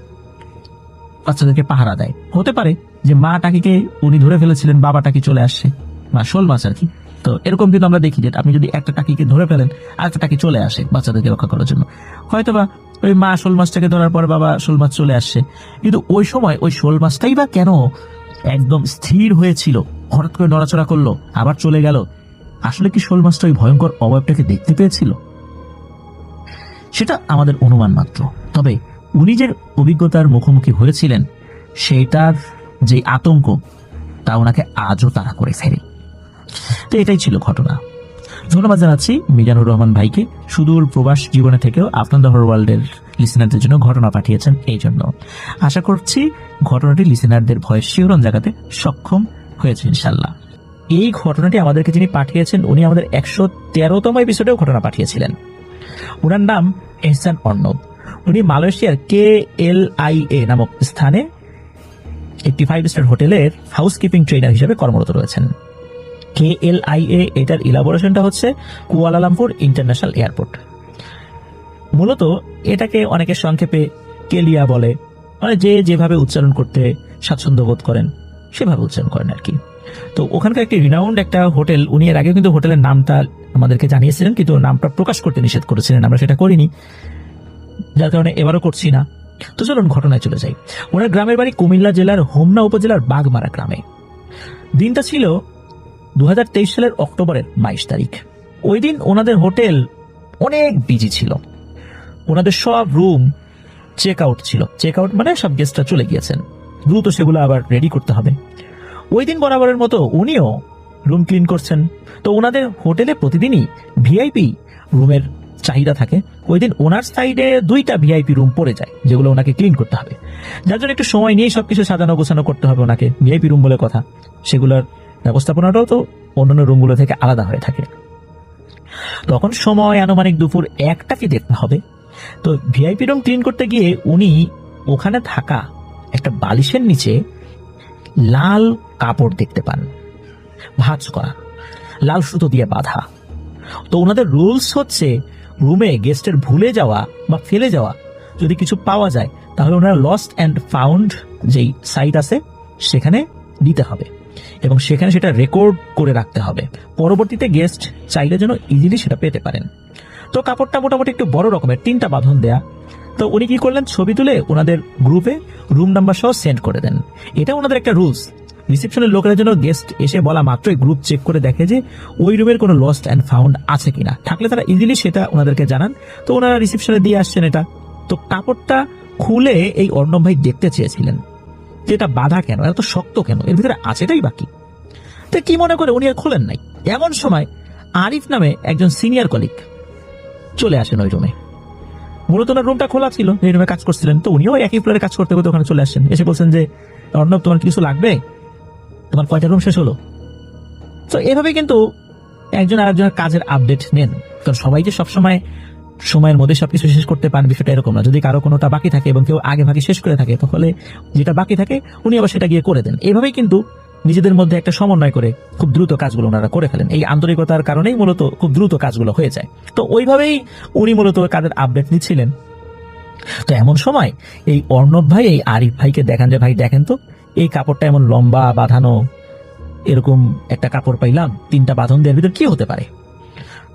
বাচ্চাদেরকে পাহারা দেয়। হতে পারে যে মা টাকিকে উনি ধরে ফেলেছিলেন, বাবা টাকি চলে আসছে, বা শোল মাছ আর কি। তো এরকম কিন্তু আমরা দেখি যে আপনি যদি একটা টাকিকে ধরে ফেলেন আর একটা টাকি চলে আসে বাচ্চাদেরকে রক্ষা করার জন্য, হয়তোবা ওই মা শোল মাছটাকে ধরার পর বাবা শোল মাছ চলে আসছে। কিন্তু ওই সময় ওই শোল মাছটাই বা কেন একদম স্থির হয়েছিল, হঠাৎ করে নড়াচড়া করলো আবার চলে গেল? আসলে কি শোল মাছটা ওই ভয়ঙ্কর অবয়বটাকে দেখতে পেয়েছিল? সেটা আমাদের অনুমান মাত্র। তবে উনি যে অভিজ্ঞতার মুখোমুখি হয়েছিলেন সেটার যে আতঙ্ক তা ওনাকে আজও তাড়া করে ফেলে। তো এটাই ছিল ঘটনা। ধন্যবাদ জানাচ্ছি মিজানুর রহমান ভাইকে, সুদূর প্রবাস জীবনে থেকেও আপনার দ্য হরর ওয়ার্ল্ডের লিসেনারদের জন্য ঘটনা পাঠিয়েছেন। এই জন্য আশা করছি ঘটনাটি লিসেনারদের ভয়ের শিহরণ জাগাতে সক্ষম হয়েছে ইনশাল্লাহ। এই ঘটনাটি আমাদেরকে যিনি পাঠিয়েছেন উনি আমাদের 113তম এপিসোডেও ঘটনা পাঠিয়েছিলেন। ওনার নাম এহসান অর্ণব। উনি মালয়েশিয়ার KLIA নামক স্থানে একটি 5 স্টার হোটেলের হাউসকিপিং ট্রেনার হিসেবে কর্মরত রয়েছেন। KLIA এটার ইলাবোরেশনটা হচ্ছে কুয়ালালামপুর ইন্টারন্যাশনাল এয়ারপোর্ট। মূলত এটাকে অনেকে সংক্ষেপে কেলিয়া বলে, মানে যে যেভাবে উচ্চারণ করতে স্বাচ্ছন্দ্য বোধ করেন সেভাবে উচ্চারণ করেন আর কি। তো ওখানকার একটি রিনাউন্ড একটা হোটেল, উনি এর আগেও কিন্তু হোটেলের নামটা আমাদেরকে জানিয়েছিলেন, কিন্তু নামটা প্রকাশ করতে নিষেধ করেছিলেন, আমরা সেটা করিনি, যার কারণে এবারও করছি না। তো চলুন ঘটনায় চলে যাই। ওনার গ্রামের বাড়ি কুমিল্লা জেলার হোমনা উপজেলার বাগমারা গ্রামে। দিনটা ছিল 2023 সালের অক্টোবরের 22 তারিখ। ওই দিন ওনাদের হোটেল অনেক বিজি ছিল, ওনাদের সব রুম চেক আউট ছিল। চেক আউট মানে সব গেস্টরা চলে গিয়েছেন, দ্রুত সেগুলো আবার রেডি করতে হবে। ওই দিন বরাবরের মতো উনিও রুম ক্লিন করছেন। তো ওনাদের হোটেলে প্রতিদিনই ভিআইপি রুমের চাহিদা থাকে। ওই দিন ওনার সাইডে 2টা ভিআইপি রুম পড়ে যায় যেগুলো ওনাকে ক্লিন করতে হবে, যার জন্য একটু সময় নিয়ে সবকিছু সাজানো গোছানো করতে হবে ওনাকে। ভিআইপি রুম বলে কথা, সেগুলোর ব্যবস্থাপনাটাও তো অন্যান্য রুমগুলো থেকে আলাদা হয়ে থাকে। তখন সময় আনুমানিক দুপুর 1টাকে দেখতে হবে। তো ভিআইপি রুম ক্লিন করতে গিয়ে উনি ওখানে থাকা একটা বালিশের নিচে লাল কাপড় দেখতে পান, ভাঁজ করা, লাল সুতো দিয়ে বাঁধা। তো ওনাদের রুলস হচ্ছে রুমে গেস্টের ভুলে যাওয়া বা ফেলে যাওয়া যদি কিছু পাওয়া যায় তাহলে ওনারা লস্ট অ্যান্ড ফাউন্ড যেই সাইট আছে সেখানে দিতে হবে এবং সেখানে সেটা রেকর্ড করে রাখতে হবে, পরবর্তীতে গেস্ট চাইলে যেন ইজিলি সেটা পেতে পারেন। তো কাপড়টা মোটামুটি একটু বড় রকমের, 3টা বাঁধন দেয়া। তো উনি কি করলেন, ছবি তুলে ওনাদের গ্রুপে রুম নাম্বার সহ সেন্ড করে দেন। এটা ওনাদের একটা রুলস। রিসেপশনের লোকেরা যেন গেস্ট এসে বলা মাত্রই গ্রুপ চেক করে দেখে যে ওই রুমের কোনো লস্ট অ্যান্ড ফাউন্ড আছে কিনা, থাকলে তারা ইজিলি সেটা ওনাদেরকে জানান। তো ওনারা রিসেপশনে দিয়ে আসছেন এটা। তো কাপড়টা খুলে এই অর্ণব ভাই দেখতে চেয়েছিলেন যে এটা বাঁধা কেন, এত শক্ত কেন, এর ভিতরে আছেটাই বাকি। তো কি মনে করে উনি আর খোলেন নাই। এমন সময় আরিফ নামে একজন সিনিয়র কলিগ চলে আসেন ওই রুমে। মূলত ওনার রুমটা খোলা ছিল, এই রুমে কাজ করছিলেন। তো উনিও একই ফ্লোরে কাজ করতে করতে ওখানে চলে আসছেন। এসে বলছেন যে অর্ণব, তোমার কিছু লাগবে, তোমার কয়টা রুম শেষ হলো? তো এভাবে কিন্তু একজন আরেকজনের কাজের আপডেট নেন, কারণ সবাই যে সবসময় সময়ের মধ্যে সবকিছু শেষ করতে পারেন বিষয়টা এরকম না। যদি কারো কোনোটা বাকি থাকে এবং কেউ আগে ভাগে শেষ করে থাকে তাহলে যেটা বাকি থাকে উনি আবার সেটা গিয়ে করে দেন। এইভাবেই কিন্তু নিজেদের মধ্যে একটা সমন্বয় করে খুব দ্রুত কাজগুলো ওনারা করে ফেলেন। এই আন্তরিকতার কারণেই মূলত খুব দ্রুত কাজগুলো হয়ে যায়। তো ওইভাবেই উনি মূলত কাজের আপডেট নিচ্ছিলেন। তো এমন সময় এই অর্ণব ভাই এই আরিফ ভাইকে দেখান যে ভাই দেখেন তো এই কাপড়টা এমন লম্বা বাঁধানো, এরকম একটা কাপড় পাইলাম, 3টা বাঁধন দেওয়ার ভিতর কি হতে পারে?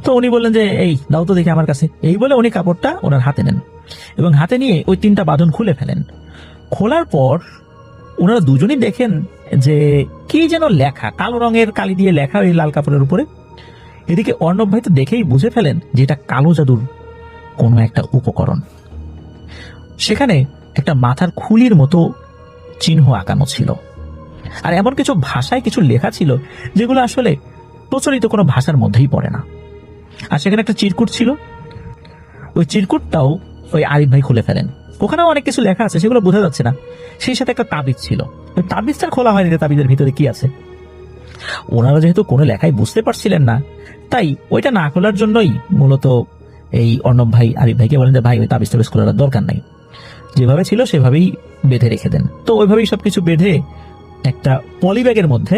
তো উনি বললেন যে এই দাও তো দেখি আমার কাছে। এই বলে উনি কাপড়টা ওনার হাতে নেন এবং হাতে নিয়ে ওই 3টা বাঁধন খুলে ফেলেন। খোলার পর ওনারা দুজনেই দেখেন যে কি যেন লেখা, কালো রঙের কালি দিয়ে লেখা ওই লাল কাপড়ের উপরে। এদিকে অর্ণব ভাই তো দেখেই বুঝে ফেলেন যে এটা কালো জাদুর কোনো একটা উপকরণ। সেখানে একটা মাথার খুলির মতো চিহ্ন আঁকানো ছিল, আর এমন কিছু ভাষায় কিছু লেখা ছিল যেগুলো আসলে প্রচলিত কোনো ভাষার মধ্যেই পড়ে না। আর সেখানে একটা চিরকুট ছিল, ওই চিরকুটটাও ওই আরিফ ভাই খুলে ফেলেন। ওখানেও অনেক কিছু লেখা আছে, সেগুলো বোঝা যাচ্ছে না। সেই সাথে একটা তাবিজ ছিল, ওই তাবিজটা খোলা হয়নি যে তাবিজের ভিতরে কি আছে। ওনারা যেহেতু কোনো লেখাই বুঝতে পারছিলেন না, তাই ওইটা না খোলার জন্যই মূলত এই অর্ণব ভাই আরিফ ভাইকে বলেন যে ভাই ওই তাবিজ টাবিজ খোলার দরকার নাই, যেভাবে ছিল সেভাবেই বেঁধে রেখে দেন। তো ওইভাবেই সবকিছু বেঁধে একটা পলিব্যাগের মধ্যে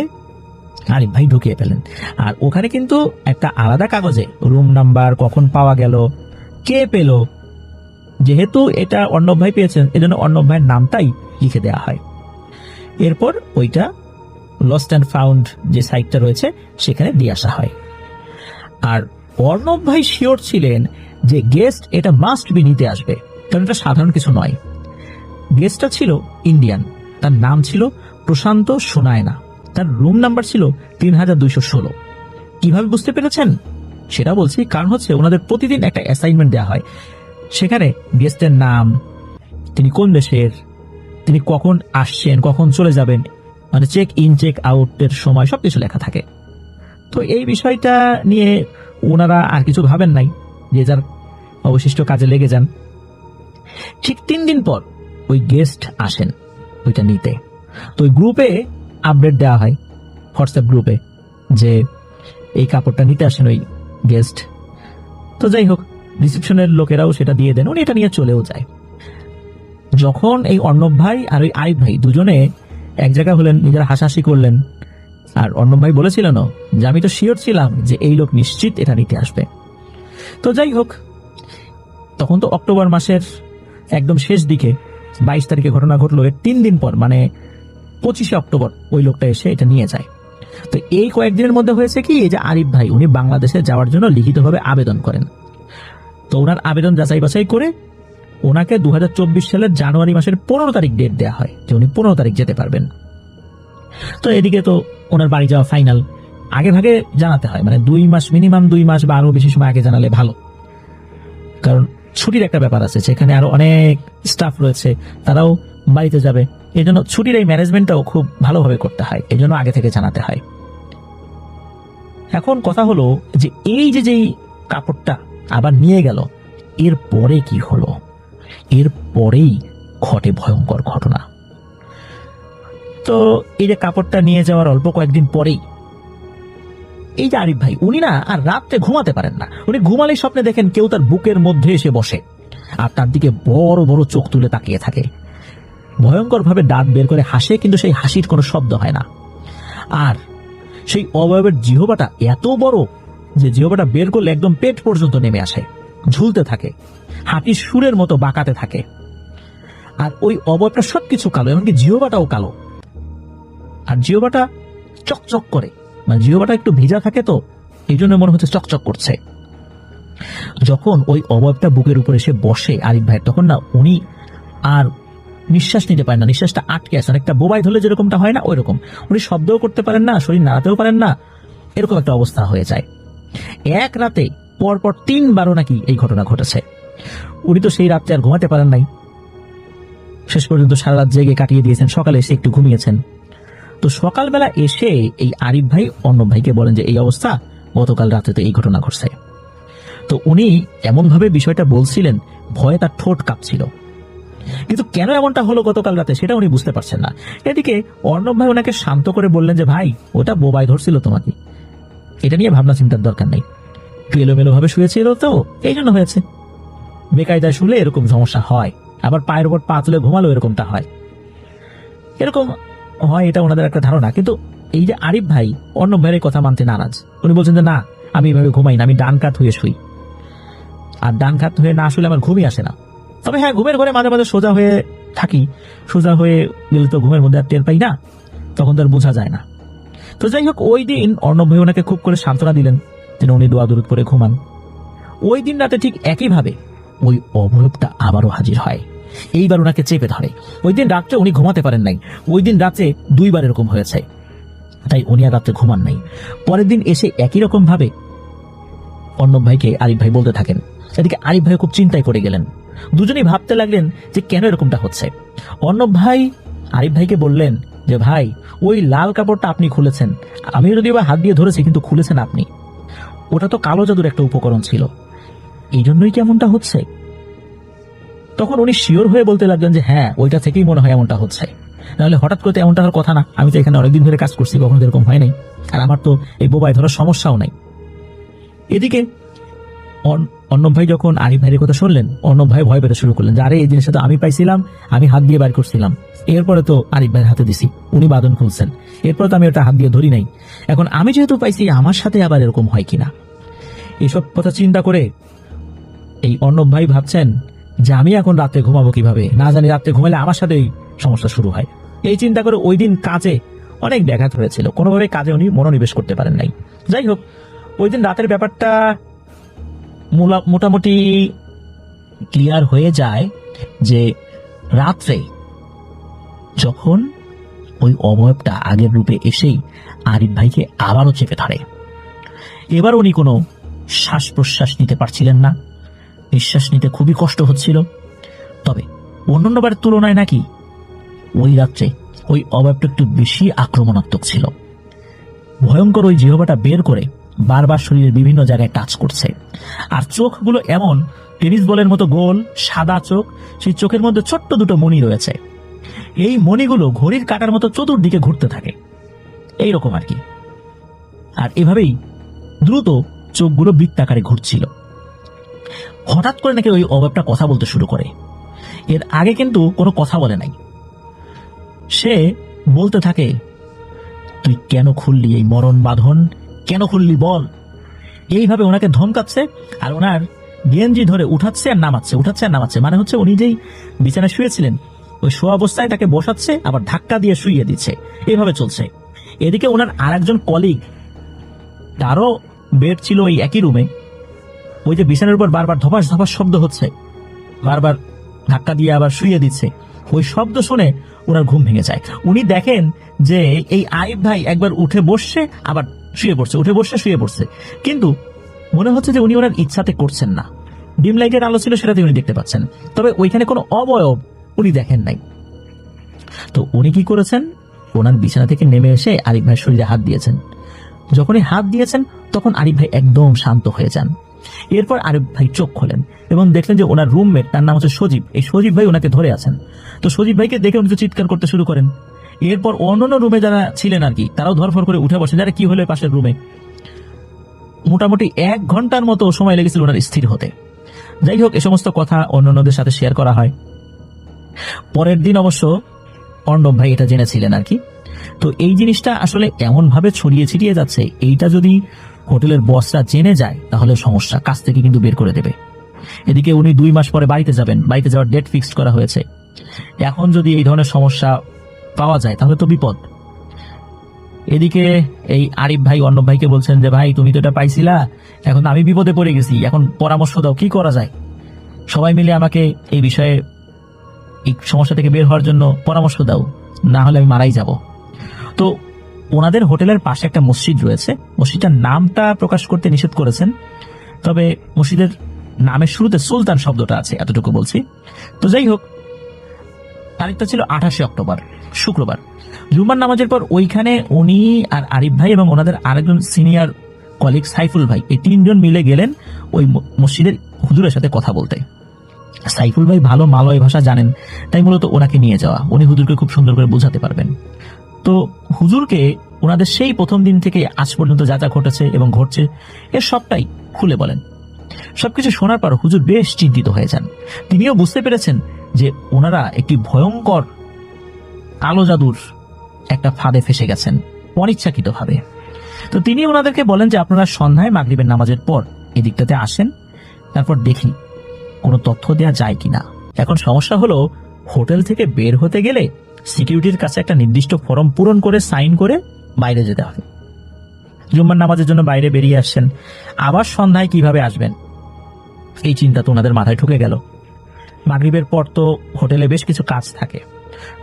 আরিফ ভাই ঢুকিয়ে ফেলেন। আর ওখানে কিন্তু একটা আলাদা কাগজে রুম নাম্বার, কখন পাওয়া গেল, কে পেল, যেহেতু এটা অর্ণব ভাই পেয়েছেন এজন্য অর্ণব ভাইয়ের নামটাই লিখে দেওয়া হয়। এরপর ওইটা লস্ট অ্যান্ড ফাউন্ড যে সাইটটা রয়েছে সেখানে দিয়ে আসা হয়। আর অর্ণব ভাই শিওর ছিলেন যে গেস্ট এটা মাস্ট বি নিতে আসবে, কারণ এটা সাধারণ কিছু নয়। গেস্টটা ছিল ইন্ডিয়ান, তার নাম ছিল প্রশান্ত সোনায়না, তার রুম নাম্বার ছিল 3216। কিভাবে বুঝতে পেরেছেন সেটা বলছি, কারণ হচ্ছে ওনাদের প্রতিদিন একটা অ্যাসাইনমেন্ট দেওয়া হয়, সেখানে গেস্টের নাম, তিনি কোন দেশের, তিনি কখন আসছেন, কখন চলে যাবেন, মানে চেক ইন চেক আউটের সময় সবকিছু লেখা থাকে। তো এই বিষয়টা নিয়ে ওনারা আর কিছু ভাবেন নাই, যে যার অবশিষ্ট কাজে লেগে যান। ঠিক 3 দিন পর ওই গেস্ট আসেন ওইটা নিতে। তো ওই গ্রুপে আপডেট দেওয়া হয়, হোয়াটসঅ্যাপ গ্রুপে, যে এই কাপড়টা নিতে আসেন ওই গেস্ট। তো যাই হোক, রিসেপশনের লোকেরাও সেটা দিয়ে দেন, উনি এটা নিয়ে চলেও যায়। যখন এই অর্ণব ভাই আর ওই আরিফ ভাই দুজনে এক জায়গা হলেন, নিজেরা হাসাহাসি করলেন, আর অর্ণব ভাই বলেছিলেন যে আমি তো শিওর ছিলাম যে এই লোক নিশ্চিত এটা নিতে আসবে। তো যাই হোক, তখন তো অক্টোবর মাসের একদম শেষ দিকে 22 তারিখে ঘটনা ঘটলো। এর 3 দিন পর মানে 25শে অক্টোবর ওই লোকটা এসে এটা নিয়ে যায়। তো এই কয়েকদিনের মধ্যে হয়েছে কি, এই যে আরিফ ভাই উনি বাংলাদেশে যাওয়ার জন্য লিখিতভাবে আবেদন করেন। তো ওনার আবেদন যাচাই বাছাই করে ওনাকে 2024 সালের জানুয়ারি মাসের 15 তারিখ ডেট দেওয়া হয় যে উনি 15 তারিখ যেতে পারবেন। তো এদিকে তো ওনার বাড়ি যাওয়া ফাইনাল। আগে ভাগে জানাতে হয়, মানে 2 মাস, মিনিমাম 2 মাস বা আরো বেশি সময় আগে জানালে ভালো, কারণ ছুটির একটা ব্যাপার আছে, সেখানে আরো অনেক স্টাফ রয়েছে, তারাও বাড়িতে যাবে। এই জন্য ছুটির এই ম্যানেজমেন্টটাও খুব ভালোভাবে করতে হয়, এই জন্য আগে থেকে জানাতে হয়। এখন কথা হলো যে এই যে যেই কাপড়টা আবার নিয়ে গেল, এর পরে কি হলো? এর পরেই ঘটে ভয়ঙ্কর ঘটনা। তো এই যে কাপড়টা নিয়ে যাওয়ার অল্প কয়েকদিন পরেই এই যে আরিফ ভাই উনি না আর রাত্রে ঘুমাতে পারেন না। উনি ঘুমালেই স্বপ্নে দেখেন কেউ তার বুকের মধ্যে এসে বসে আর তার দিকে বড় বড় চোখ তুলে তাকিয়ে থাকে, ভয়ঙ্কর ভাবে দাঁত বের করে হাসে, কিন্তু সেই হাসির কোনো শব্দ হয় না। আর সেই অবয়বের জিহ্বাটা এত বড় যে জিহ্বাটা বের করলে একদম পেট পর্যন্ত নেমে আসে, ঝুলতে থাকে, হাতির সুরের মতো বাঁকাতে থাকে। আর ওই অবয়বটা সবকিছু কালো, এমনকি জিহ্বাটাও কালো। আর জিহ্বাটা চকচক করে, মানে জিহ্বাটা একটু ভিজা থাকে, তো এই জন্য মনে হচ্ছে চকচক করছে। যখন ওই অবয়বটা বুকের উপর এসে বসে আরিফ ভাই, তখন না উনি আর নিঃশ্বাস নিতে পারেন না, নিঃশ্বাসটা আটকে আসে, একটা বোবাই ধরলে যেরকমটা হয় না ওই রকম। উনি শব্দও করতে পারেন না, শরীর নাড়াতেও পারেন না, এরকম একটা অবস্থা হয়ে যায়। এক রাতে পরপর 3 বারও নাকি এই ঘটনা ঘটেছে। উনি তো সেই রাত্রে আর ঘুমাতে পারেন নাই, শেষ পর্যন্ত সারা রাত জেগে কাটিয়ে দিয়েছেন, সকালে এসে একটু ঘুমিয়েছেন। তো সকালবেলা এসে এই আরিফ ভাই অর্ণব ভাইকে বলেন যে এই অবস্থা, গতকাল রাতে তো এই ঘটনা ঘটছে। তো উনি এমন ভাবে বিষয়টা বলছিলেন, ভয়ে তার ঠোঁট কাঁপছিল, কিন্তু কেন এমনটা হলো গতকাল রাতে সেটা উনি বুঝতে পারছেন না। এদিকে অর্ণব ভাই ওনাকে শান্ত করে বললেন যে ভাই ওটা বোবাই ধরছিল তোমাকে, এটা নিয়ে ভাবনা চিন্তার দরকার নেই, এলোমেলো ভাবে শুয়েছিল তো এই জন্য হয়েছে, বেকায়দায় শুলে এরকম সমস্যা হয়, আবার পায়ের উপর পা তুলে ঘুমালো এরকমটা হয়, এরকম হয়, এটা ওনাদের একটা ধারণা। কিন্তু এই যে আরিফ ভাই অর্ণব ভাইয়ের কথা মানতে নারাজ, উনি বলছেন যে না আমি এভাবে ঘুমাই না, আমি ডান কাত হয়ে শুই, আর ডান কাত হয়ে না শুলে আমার ঘুমই আসে না। তবে হ্যাঁ, ঘুমের ঘরে মাঝে মাঝে সোজা হয়ে থাকি, সোজা হয়ে গেলে তো ঘুমের মধ্যে আর টের পাই না, তখন তো আর বোঝা যায় না। তো যাই হোক, ওই দিন অর্ণব ভাই ওনাকে খুব করে সান্ত্বনা দিলেন যেন উনি দোয়া দরুদ করে ঘুমান। ওই দিন রাতে ঠিক একইভাবে ওই অবয়বটা আবারও হাজির হয়, এইবার ওনাকে চেপে ধরে। ওই দিন রাত্রে উনি ঘুমাতে পারেন নাই, ওই দিন রাতে 2 বার এরকম হয়েছে, তাই উনি আর রাত্রে ঘুমান নাই। পরের দিন এসে একই রকম ভাবে অর্ণব ভাইকে আরিফ ভাই বলতে থাকেন। এদিকে আরিফ ভাই খুব চিন্তায় পড়ে গেলেন, দুজনেই ভাবতে লাগলেন যে কেন এরকমটা হচ্ছে। অর্ণব ভাই আরিফ ভাইকে বললেন যে ভাই ওই লাল কাপড়টা আপনি খুলেছেন, আমি যদিও বা হাত দিয়ে ধরেছি কিন্তু খুলেছেন আপনি, ওটা তো কালো জাদুর একটা উপকরণ ছিল, এই জন্যই কেমনটা হচ্ছে। তখন উনি শিওর হয়ে বলতে লাগলেন যে হ্যাঁ, ওইটা থেকেই মনে হয় এমনটা হচ্ছে, নাহলে হঠাৎ করে তো এমনটা হওয়ার কথা না। আমি তো এখানে অনেকদিন ধরে কাজ করছি, কখনো এরকম হয় নাই, আর আমার তো এই বোবায় ধরার সমস্যাও নাই। এদিকে অর্ণব ভাই যখন আরিফ ভাইয়ের কথা শুনলেন, অর্ণব ভাই ভয় পেতে শুরু করলেন যে আরে এই জিনিসটা তো আমি পাইছিলাম, আমি হাত দিয়ে বাইর করছিলাম, এরপরে তো আরিফ ভাইয়ের হাতে দিছি, উনি বাঁধন খুলছেন, এরপরে তো আমি ওটা হাত দিয়ে ধরি নাই, এখন আমি যেহেতু পাইছি আমার সাথে আবার এরকম হয় কিনা। এসব কথা চিন্তা করে এই অর্ণব ভাই ভাবছেন যে আমি এখন রাতে ঘুমাবো কিভাবে, না জানি রাতে ঘুমালে আমার সাথেই সমস্যা শুরু হয়। এই চিন্তা করে ওই দিন কাজে অনেক ব্যাঘাত হয়েছিল, কোনোভাবে কাজে উনি মনোনিবেশ করতে পারেন নাই। যাই হোক, ওই দিন রাতের ব্যাপারটা মোটামুটি ক্লিয়ার হয়ে যায় যে রাত্রে যখন ওই অবয়বটা আগের রূপে এসেই আরিফ ভাইকে আবারও চেপে ধরে। এবার উনি কোনো শ্বাস প্রশ্বাস নিতে পারছিলেন না, নিঃশ্বাস নিতে খুবই কষ্ট হচ্ছিল। তবে অন্যান্যবার তুলনায় নাকি ওই রাত্রে ওই অবয়বটা একটু বেশি আক্রমণাত্মক ছিল। ভয়ঙ্কর ওই জিহ্বাটা বের করে বারবার শরীরের বিভিন্ন জায়গায় টাচ করছে, আর চোখগুলো এমন টেনিস বলের মতো গোল সাদা চোখ, সেই চোখের মধ্যে ছোট্ট দুটো মণি রয়েছে। এই মণিগুলো ঘড়ির কাঁটার মতো চতুর্দিকে ঘুরতে থাকে, এইরকম আর কি। আর এভাবেই দ্রুত চোখগুলো বৃত্তাকারে ঘুরছিল। হঠাৎ করে নাকি ওই অবয়বটা কথা বলতে শুরু করে। এর আগে কিন্তু কোনো কথা বলে নাই। সে বলতে থাকে, তুই কেন খুললি এই মরণ বাঁধন, কেন খুললি বল। এইভাবে ওনাকে ধমকাচ্ছে আর ওনার গেঞ্জি ধরে উঠাচ্ছে আর নামাচ্ছে, উঠাচ্ছে আর নামাচ্ছে। মানে হচ্ছে উনি যেই বিছানায় শুয়েছিলেন ওই শোয়া অবস্থায় তাকে বসাচ্ছে, আবার ধাক্কা দিয়ে শুইয়ে দিচ্ছে, এইভাবে চলছে। এদিকে ওনার আর একজন কলিগ, তারও বেড ছিল ওই একই রুমে, ওই যে বিছানার উপর বারবার ধপাস ধপাস শব্দ হচ্ছে, বারবার ধাক্কা দিয়ে আবার শুইয়ে দিচ্ছে, ওই শব্দ শুনে ওনার ঘুম ভেঙে যায়। উনি দেখেন যে এই আরিফ ভাই একবার উঠে বসছে আবার শুয়ে পড়ছে, উঠে বসছে শুয়ে পড়ছে, কিন্তু মনে হচ্ছে যে উনি ওনার ইচ্ছাতে করছেন না। ডিম লাইটের আলো ছিল, সেটাতে উনি দেখতে পাচ্ছেন, তবে ওইখানে কোনো অবয়ব উনি দেখেন নাই। তো উনি কি করেছেন, ওনার বিছানা থেকে নেমে এসে আরিফ ভাইয়ের শরীরে হাত দিয়েছেন। যখনই হাত দিয়েছেন তখন আরিফ ভাই একদম শান্ত হয়ে যান। এরপর আরিফ ভাই চোখ খোলেন এবং দেখলেন যে ওনার রুমমেট, তার নাম হচ্ছে সজীব, এই সজীব ভাই ওনাকে ধরে আছেন। তো সজীব ভাইকে দেখে উনি তো চিৎকার করতে শুরু করেন। এরপর অন্যান্য রুমে যারা ছিলেন আর কি, তারাও ধরফর করে উঠে বসে, যারা কি হলো পাশের রুমে। মোটামুটি 1 ঘন্টার মতো সময় লেগেছিল ওনার স্থির হতে। যাই হোক, এ সমস্ত কথা অন্যান্যদের সাথে শেয়ার করা হয়। পরের দিন অবশ্য অর্ণব ভাই এটা জেনেছিলেন আর কি। তো এই জিনিসটা আসলে এমন ভাবে ছড়িয়ে ছিটিয়ে যাচ্ছে, এইটা যদি হোটেলের বসরা জেনে যায় তাহলে সমস্যা, কাজ থেকে কিন্তু বের করে দেবে। এদিকে উনি 2 মাস পরে বাড়িতে যাবেন, বাড়িতে যাওয়ার ডেট ফিক্সড করা হয়েছে। এখন যদি এই ধরনের সমস্যা পাওয়া যায় তাহলে তো বিপদ। এদিকে এই আরিফ ভাই অর্ণব ভাইকে বলছেন যে ভাই তুমি তো এটা পাইছিলা, এখন আমি বিপদে পড়ে গেছি, এখন পরামর্শ দাও কি করা যায়, সবাই মিলে আমাকে এই বিষয়ে এই সমস্যা থেকে বের হওয়ার জন্য পরামর্শ দাও, না হলে আমি মারাই যাব। তো ওনাদের হোটেলের পাশে একটা মসজিদ রয়েছে, মসজিদটার নামটা প্রকাশ করতে নিষেধ করেছেন, তবে মসজিদের নামের শুরুতে সুলতান শব্দটা আছে, এতটুকু বলছি। তো যাই হোক, তারিখটা ছিল 28 অক্টোবর, শুক্রবার। জুম্মার নামাজের পর ওইখানে উনি আর আরিফ ভাই এবং ওনাদের আরেকজন সিনিয়র কলিগ সাইফুল ভাই, এই 3 জন মিলে গেলেন ওই মসজিদের হুজুরের সাথে কথা বলতে। সাইফুল ভাই ভালো মালয় ভাষা জানেন, তাই মূলত ওনাকে নিয়ে যাওয়া, উনি হুজুরকে খুব সুন্দর করে বোঝাতে পারবেন। তো হুজুরকে ওনাদের সেই প্রথম দিন থেকে আজ পর্যন্ত যা যা ঘটেছে এবং ঘটছে এর সবটাই খুলে বলেন। সবকিছু শোনার পর হুজুর বেশ চিন্তিত হয়ে যান। তিনিও বুঝতে পেরেছেন যে ওনারা একটি ভয়ঙ্কর কালো জাদুর একটা ফাঁদে ফেসে গেছেন অনিচ্ছাকৃতভাবে। তো তিনি ওনাদেরকে বলেন যে আপনারা সন্ধ্যায় মাগরিবের নামাজের পর এদিকটাতে আসেন, তারপর দেখি কোনো তথ্য দেয়া যায় কিনা। এখন সমস্যা হলো, হোটেল থেকে বের হতে গেলে সিকিউরিটির কাছে একটা নির্দিষ্ট ফর্ম পূরণ করে সাইন করে বাইরে যেতে হবে। জুম্মার নামাজের জন্য বাইরে বেরিয়ে আসছেন, আবার সন্ধ্যায় কিভাবে আসবেন এই চিন্তা তো ওনাদের মাথায় ঢুকে গেল। মাগরিবের পর তো হোটেলে বেশ কিছু কাজ থাকে।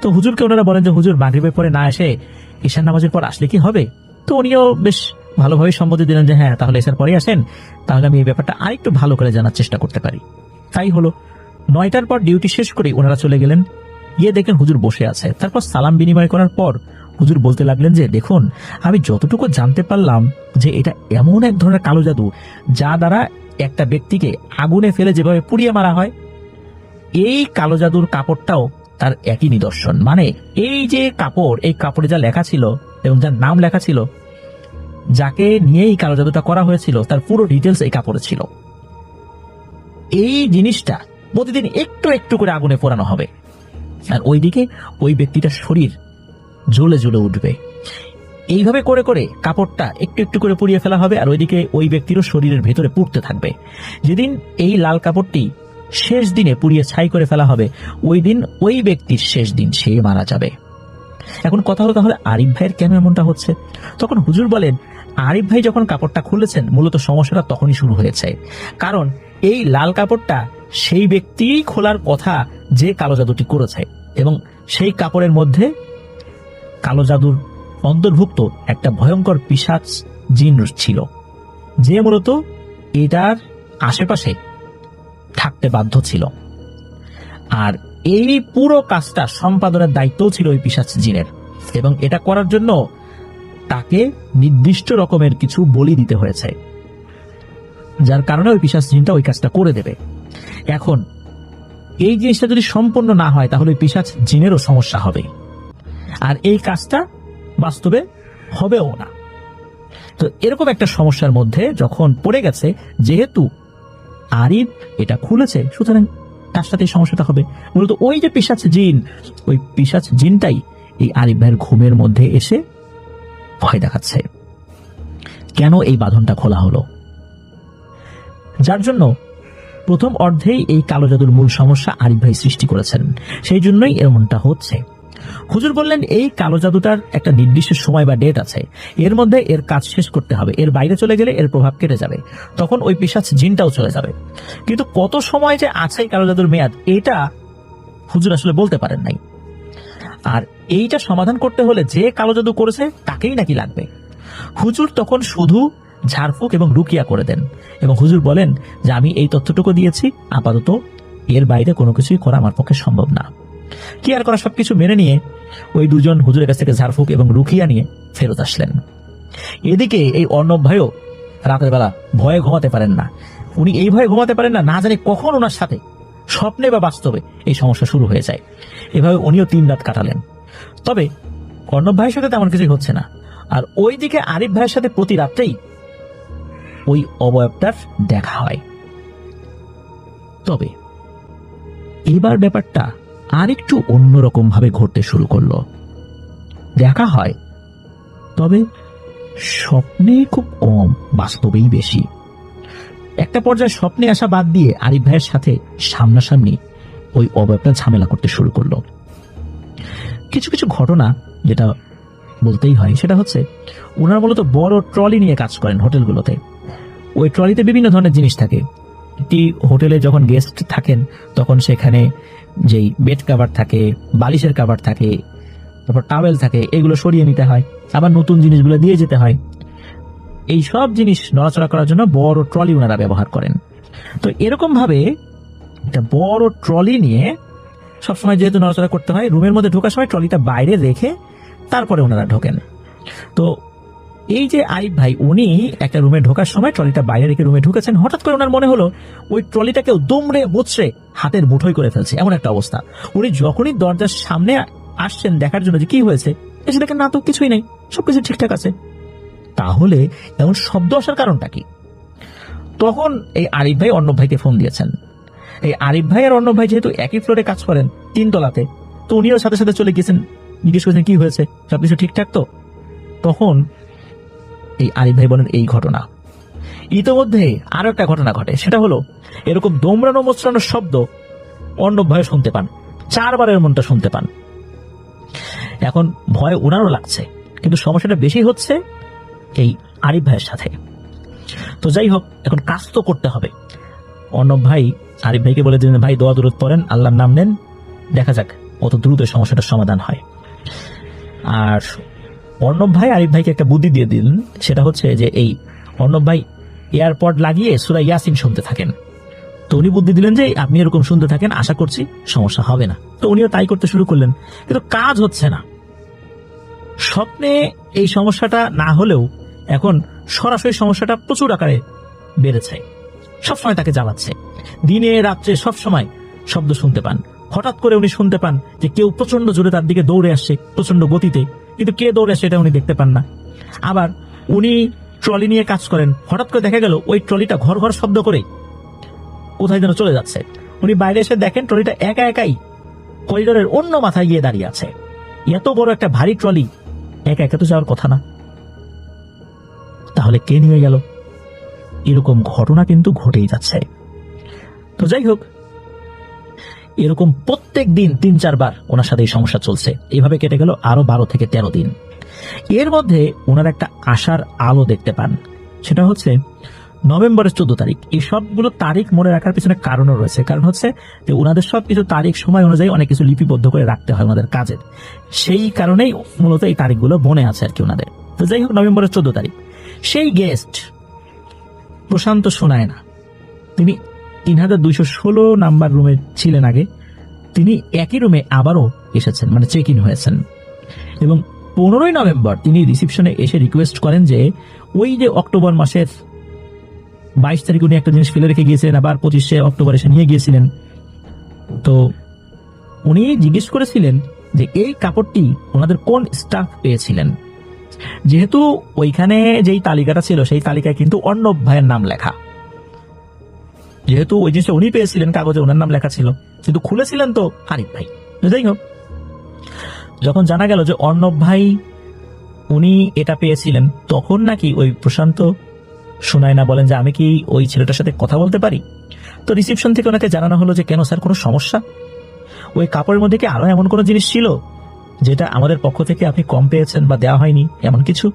তো হুজুরকে ওনারা বলেন যে হুজুর মাগরিবের পরে না এসে ঈশার নামাজের পর আসলে কি হবে। তো উনিও বেশ ভালোভাবে সম্মতি দিলেন যে হ্যাঁ, তাহলে এসার পরে আসেন, তাহলে আমি এই ব্যাপারটা আরেকটু ভালো করে জানার চেষ্টা করতে পারি। তাই হলো, 9টার পর ডিউটি শেষ করে ওনারা চলে গেলেন। গিয়ে দেখেন হুজুর বসে আছে। তারপর সালাম বিনিময় করার পর হুজুর বলতে লাগলেন যে দেখুন, আমি যতটুকু জানতে পারলাম যে এটা এমন এক ধরনের কালো জাদু যা দ্বারা একটা ব্যক্তিকে আগুনে ফেলে যেভাবে পুড়িয়ে মারা হয় এই কালো জাদুর কাপড়টাও তার একই নিদর্শন। মানে এই যে কাপড়, এই কাপড়ে যা লেখা ছিল এবং যার নাম লেখা ছিল, যাকে নিয়ে এই কালো জাদুটা করা হয়েছিল, তার পুরো ডিটেলস এই কাপড়ে ছিল। এই জিনিসটা প্রতিদিন একটু একটু করে আগুনে পোড়ানো হবে, আর ওইদিকে ওই ব্যক্তিটার শরীর জ্বলে জ্বলে উঠবে। এইভাবে করে করে কাপড়টা একটু একটু করে পুড়িয়ে ফেলা হবে, আর ওইদিকে ওই ব্যক্তিরও শরীরের ভেতরে পুড়তে থাকবে। যেদিন এই লাল কাপড়টি শেষ দিনে পুড়িয়ে ছাই করে ফেলা হবে, ওই দিন ওই ব্যক্তির শেষ দিন, সে মারা যাবে। এখন কথা হলো, তাহলে আরিফ ভাইয়ের কেন এমনটা হচ্ছে? তখন হুজুর বলেন, আরিফ ভাই যখন কাপড়টা খুলেছেন, মূলত সমস্যাটা তখনই শুরু হয়েছে। কারণ এই লাল কাপড়টা সেই ব্যক্তিই খোলার কথা যে কালো জাদুটি করেছে, এবং সেই কাপড়ের মধ্যে কালো জাদুর অন্তর্ভুক্ত একটা ভয়ঙ্কর পিশাচ জিন ছিল, যে মূলত এটার আশেপাশে থাকতে বাধ্য ছিল। আর এই পুরো কাজটা সম্পাদনের দায়িত্বও ছিল ওই পিশাচ জিনের, এবং এটা করার জন্য তাকে নির্দিষ্ট রকমের কিছু বলি দিতে হয়েছে, যার কারণে ওই পিশাচ জিনটা ওই কাজটা করে দেবে। এখন এই জিনিসটা যদি সম্পূর্ণ না হয়, তাহলে ওই পিশাচ জিনেরও সমস্যা হবে, আর এই কাজটা বাস্তবে হবেও না। তো এরকম একটা সমস্যার মধ্যে যখন পড়ে গেছে, যেহেতু আরিফ এটা খুলেছে, সুতরাং তার সাথে এই সমস্যাটা হবে। মূলত ওই যে পিশাচ জিন, ওই পিশাচ জিনটাই এই আরিফ ভাইয়ের ঘুমের মধ্যে এসে ভয় দেখাচ্ছে। কেন এই বাঁধনটা খোলা হলো? যার জন্য প্রথম অর্ধেই এই কালো জাদুর মূল সমস্যা আরিফ ভাই সৃষ্টি করেছেন, সেই জন্যই এমনটা হচ্ছে। হুজুর বললেন, এই কালো জাদুটার একটা নির্দিষ্ট সময় বা ডেট আছে, এর মধ্যে এর কাজ শেষ করতে হবে, এর বাইরে চলে গেলে এর প্রভাব কেটে যাবে, তখন ওই পিশাচ জিনটাও চলে যাবে। কিন্তু কত সময় যে আছে এই কালো জাদুর মেয়াদ, এটা হুজুর আসলে বলতে পারেন নাই। আর এইটা সমাধান করতে হলে যে কালো জাদু করেছে তাকেই নাকি লাগবে। হুজুর তখন শুধু ঝাড়ফুঁক এবং রুকিয়া করে দেন, এবং হুজুর বলেন যে আমি এই তথ্যটুকু দিয়েছি, আপাতত এর বাইরে কোনো কিছুই করা আমার পক্ষে সম্ভব না। কি আর করা, সবকিছু মেনে নিয়ে ওই দুজন হুজুরের কাছ থেকে ঝাড়ফুঁক এবং রুকিয়া নিয়ে ফেরত আসলেন। এদিকে এই অর্ণব ভাইও রাতের বেলা ভয়ে ঘুমাতে পারেন না। উনি এই ভয়ে ঘুমাতে পারেন না, না জানি কখন ওনার সাথে স্বপ্নে বা বাস্তবে এই সমস্যা শুরু হয়ে যায়। এভাবে উনিও 3 রাত কাটালেন। তবে অর্ণব ভাইয়ের সাথে তেমন কিছুই হচ্ছে না, আর ওইদিকে আরিফ ভাইয়ের সাথে প্রতি রাত্রেই ওই অবয়বটার দেখা হয়। তবে এবার ব্যাপারটা আর একটু অন্যরকম ভাবে ঘটতে শুরু করলো। দেখা হয়, তবে স্বপ্নে খুব কম, বাস্তবেই বেশি। একটা পর্যায়ে স্বপ্নে আসা বাদ দিয়ে আরিফ ভাইয়ের সাথে সামনাসামনি ওই অবয়বটা ঝামেলা করতে শুরু করলো। কিছু কিছু ঘটনা যেটা বলতেই হয়, সেটা হচ্ছে ওনারা মূলত বড় ট্রলি নিয়ে কাজ করেন হোটেলগুলোতে। ওই ট্রলিতে বিভিন্ন ধরনের জিনিস থাকে। একটি হোটেলে যখন গেস্ট থাকেন, তখন সেখানে যেই বেড কাভার থাকে, বালিশের কাভার থাকে, তারপর টাওয়েল থাকে, এগুলো সরিয়ে নিতে হয়, আবার নতুন জিনিসগুলো দিয়ে যেতে হয়। এই সব জিনিস নড়াচড়া করার জন্য বড় ট্রলি ওনারা ব্যবহার করেন। তো এরকম ভাবে একটা বড় ট্রলি নিয়ে সবসময় যেহেতু নড়াচড়া করতে হয়, রুমের মধ্যে ঢোকার সময় ট্রলিটা বাইরে রেখে তারপরে ওনারা ঢোকেন। তো এই যে আরিফ ভাই, উনি একটা রুমে ঢোকার সময় ট্রলিটা বাইরে রেখে রুমে ঢুকেছেন। হঠাৎ করে ওনার মনে হলো ওই ট্রলিটাকেও দুমড়ে মুচড়ে হাতের মুঠোয় করে ফেলছে, এমন একটা অবস্থা। উনি যখনই দরজার সামনে আসছেন দেখার জন্য যে কি হয়েছে, এসে দেখেন না তো কিছুই নেই, সবকিছু ঠিকঠাক আছে। তাহলে এমন শব্দ আসার কারণটা কি? তখন এই আরিফ ভাই অর্ণব ভাইকে ফোন দিয়েছেন। এই আরিফ ভাই আর অর্ণব ভাই যেহেতু একই ফ্লোরে কাজ করেন, 3 তলাতে, তো উনিও সাথে সাথে চলে গেছেন, জিজ্ঞেস করেছেন কি হয়েছে, সবকিছু ঠিকঠাক তো? তখন এই আরিফ ভাই বলেন এই ঘটনা। ইতোমধ্যে আরো একটা ঘটনা ঘটে, সেটা হলো এরকম দোমড়ানো মোচড়ানোর শব্দ অর্ণব ভাই শুনতে পান, 4 বারের মনটা শুনতে পান। এখন ভয় ওনারও লাগছে, কিন্তু সমস্যাটা বেশি হচ্ছে এই আরিফ ভাইয়ের সাথে। তো যাই হোক, এখন কাজ তো করতে হবে। অর্ণব ভাই আরিফ ভাইকে বলে দিলেন, ভাই দোয়া দরুদ পড়েন, আল্লাহর নাম নেন, দেখা যাক কত দ্রুত সমস্যাটার সমাধান হয়। আর অর্ণব ভাই আরিফ ভাইকে একটা বুদ্ধি দিয়ে দিলেন, সেটা হচ্ছে যে এই অর্ণব ভাই এয়ারপড লাগিয়ে সূরা ইয়াসিন শুনতে থাকেন। তো উনি বুদ্ধি দিলেন যে আপনি এরকম শুনতে থাকেন, আশা করছি সমস্যা হবে না। তো উনিও তাই করতে শুরু করলেন, কিন্তু কাজ হচ্ছে না। স্বপ্নে এই সমস্যাটা না হলেও এখন সরাসরি সমস্যাটা প্রচুর আকারে বেড়েছে, সবসময় তাকে জ্বালাচ্ছে, দিনে রাত্রে সবসময় শব্দ শুনতে পান। হঠাৎ করে উনি শুনতে পান যে কেউ প্রচন্ড জোরে তার দিকে দৌড়ে আসছে প্রচন্ড গতিতে, কিন্তু কে দৌড়ে আসছে এটা উনি দেখতে পান না। আবার উনি ট্রলি নিয়ে কাজ করেন, হঠাৎ করে দেখা গেল ওই ট্রলিটা ঘর ঘর শব্দ করে কোথায় যেন চলে যাচ্ছে। উনি বাইরে এসে দেখেন ট্রলিটা একা একাই করিডোরের অন্য মাথায় গিয়ে দাঁড়িয়ে আছে। এত বড় একটা ভারী ট্রলি একা একা তো যাওয়ার কথা না, তাহলে কে নিয়ে গেল? এরকম ঘটনা কিন্তু ঘটেই যাচ্ছে। তো যাই হোক, এরকম প্রত্যেক দিন 3-4 বার ওনার সাথে এই সমস্যা চলছে। এইভাবে কেটে গেল আরো 12 থেকে 13 দিন। এর মধ্যে ওনার একটা আশার আলো দেখতে পান, সেটা হচ্ছে নভেম্বরের 14 তারিখ। এই সবগুলো তারিখ মনে রাখার পিছনে কারণও রয়েছে। কারণ হচ্ছে যে ওনাদের সবকিছু তারিখ সময় অনুযায়ী অনেক কিছু লিপিবদ্ধ করে রাখতে হয় ওনাদের কাজের, সেই কারণেই মূলত এই তারিখগুলো মনে আছে আর কি ওনাদের। তো যাই হোক, নভেম্বরের 14 তারিখ সেই গেস্ট প্রশান্ত সোনায় না, তিনি 3216 নাম্বার রুমে ছিলেন আগে, তিনি একই রুমে আবারও এসেছেন, মানে চেক ইন হয়েছেন। এবং 15ই নভেম্বর তিনি রিসিপশনে এসে রিকোয়েস্ট করেন যে ওই যে অক্টোবর মাসের 22 তারিখ উনি একটা জিনিস ফেলে রেখে গিয়েছিলেন, আবার 25শে অক্টোবর এসে নিয়ে গিয়েছিলেন। তো উনি জিজ্ঞেস করেছিলেন যে এই কাপড়টি ওনাদের কোন স্টাফ পেয়েছিলেন। যেহেতু ওইখানে যেই তালিকাটা ছিল সেই তালিকায় কিন্তু অর্ণব ভাইয়ের নাম লেখা, যেহেতু ওই জিনিসটা উনি পেয়েছিলেন, কাগজে ওনার নাম লেখা ছিল, কিন্তু খুলেছিলেন তো হানিফ ভাই। যাই হোক, যখন জানা গেল যে অর্ণব ভাই উনি এটা পেয়েছিলেন, তখন নাকি ওই প্রশান্ত শোনায় না বলেন যে আমি কি ওই ছেলেটার সাথে কথা বলতে পারি। তো রিসিপশন থেকে ওনাকে জানানো হলো যে কেন স্যার, কোনো সমস্যা? ওই কাপড়ের মধ্যে কি আরো এমন কোনো জিনিস ছিল যেটা আমাদের পক্ষ থেকে আপনি কম পেয়েছেন বা দেওয়া হয়নি, এমন কিছু?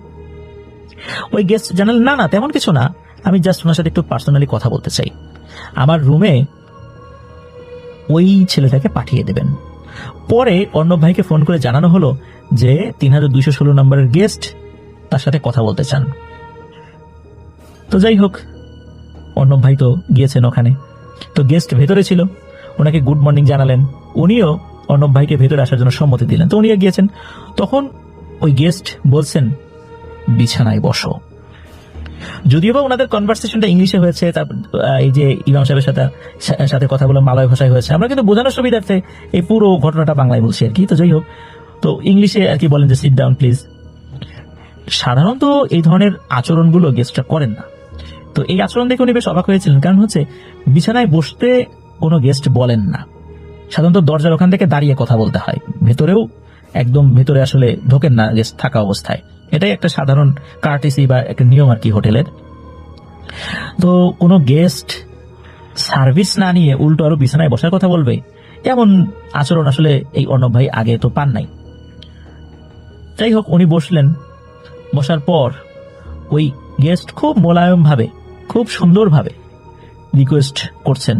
ওই গেস্ট জানালেন না না, তেমন কিছু না, আমি জাস্ট ওনার সাথে একটু পার্সোনালি কথা বলতে চাই, আমার রুমে ওই ছেলেটাকে পাঠিয়ে দেবেন। পরে অর্ণব ভাইকে ফোন করে জানানো হলো যে 3216 নম্বরের গেস্ট তার সাথে কথা বলতে চান। তো যাই হোক, অর্ণব ভাই তো গিয়েছেন ওখানে। তো গেস্ট ভেতরে ছিল, ওনাকে গুড মর্নিং জানালেন, উনিও অর্ণব ভাইকে ভেতরে আসার জন্য সম্মতি দিলেন। তো উনিও গিয়েছেন। তখন ওই গেস্ট বলছেন বিছানায় বসো। যদিও বা ওনাদের কনভারসেশনটা ইংলিশে হয়েছে, তারপর এই যে ইমাম সাহেবের সাথে কথা বলে মালয় ভাষায় হয়েছে, আমরা কিন্তু বোঝানোর সুবিধার্থে এই পুরো ঘটনাটা বাংলায় বলছি আর কি। তো যাই হোক, তো ইংলিশে আর কি বলেন যে সিট ডাউন প্লিজ। সাধারণত এই ধরনের আচরণগুলো গেস্টরা করেন না। তো এই আচরণ দেখে উনি বেশ অবাক হয়েছিলেন, কারণ হচ্ছে বিছানায় বসতে কোনো গেস্ট বলেন না, সাধারণত দরজার ওখান থেকে দাঁড়িয়ে কথা বলতে হয়, ভেতরেও একদম ভেতরে আসলে ঢোকেন না গেস্ট থাকা অবস্থায়। এটাই একটা সাধারণ কার্টিসি বা একটা নিয়ম আর কি হোটেলের। তো কোনো গেস্ট সার্ভিস না নিয়ে উল্টো আরো বিছানায় বসার কথা বলবে, এমন আচরণ আসলে এই অর্ণব ভাই আগে তো পান নাই। যাই হোক, উনি বসলেন। বসার পর ওই গেস্ট খুব মোলায়েম ভাবে, খুব সুন্দরভাবে রিকোয়েস্ট করছেন।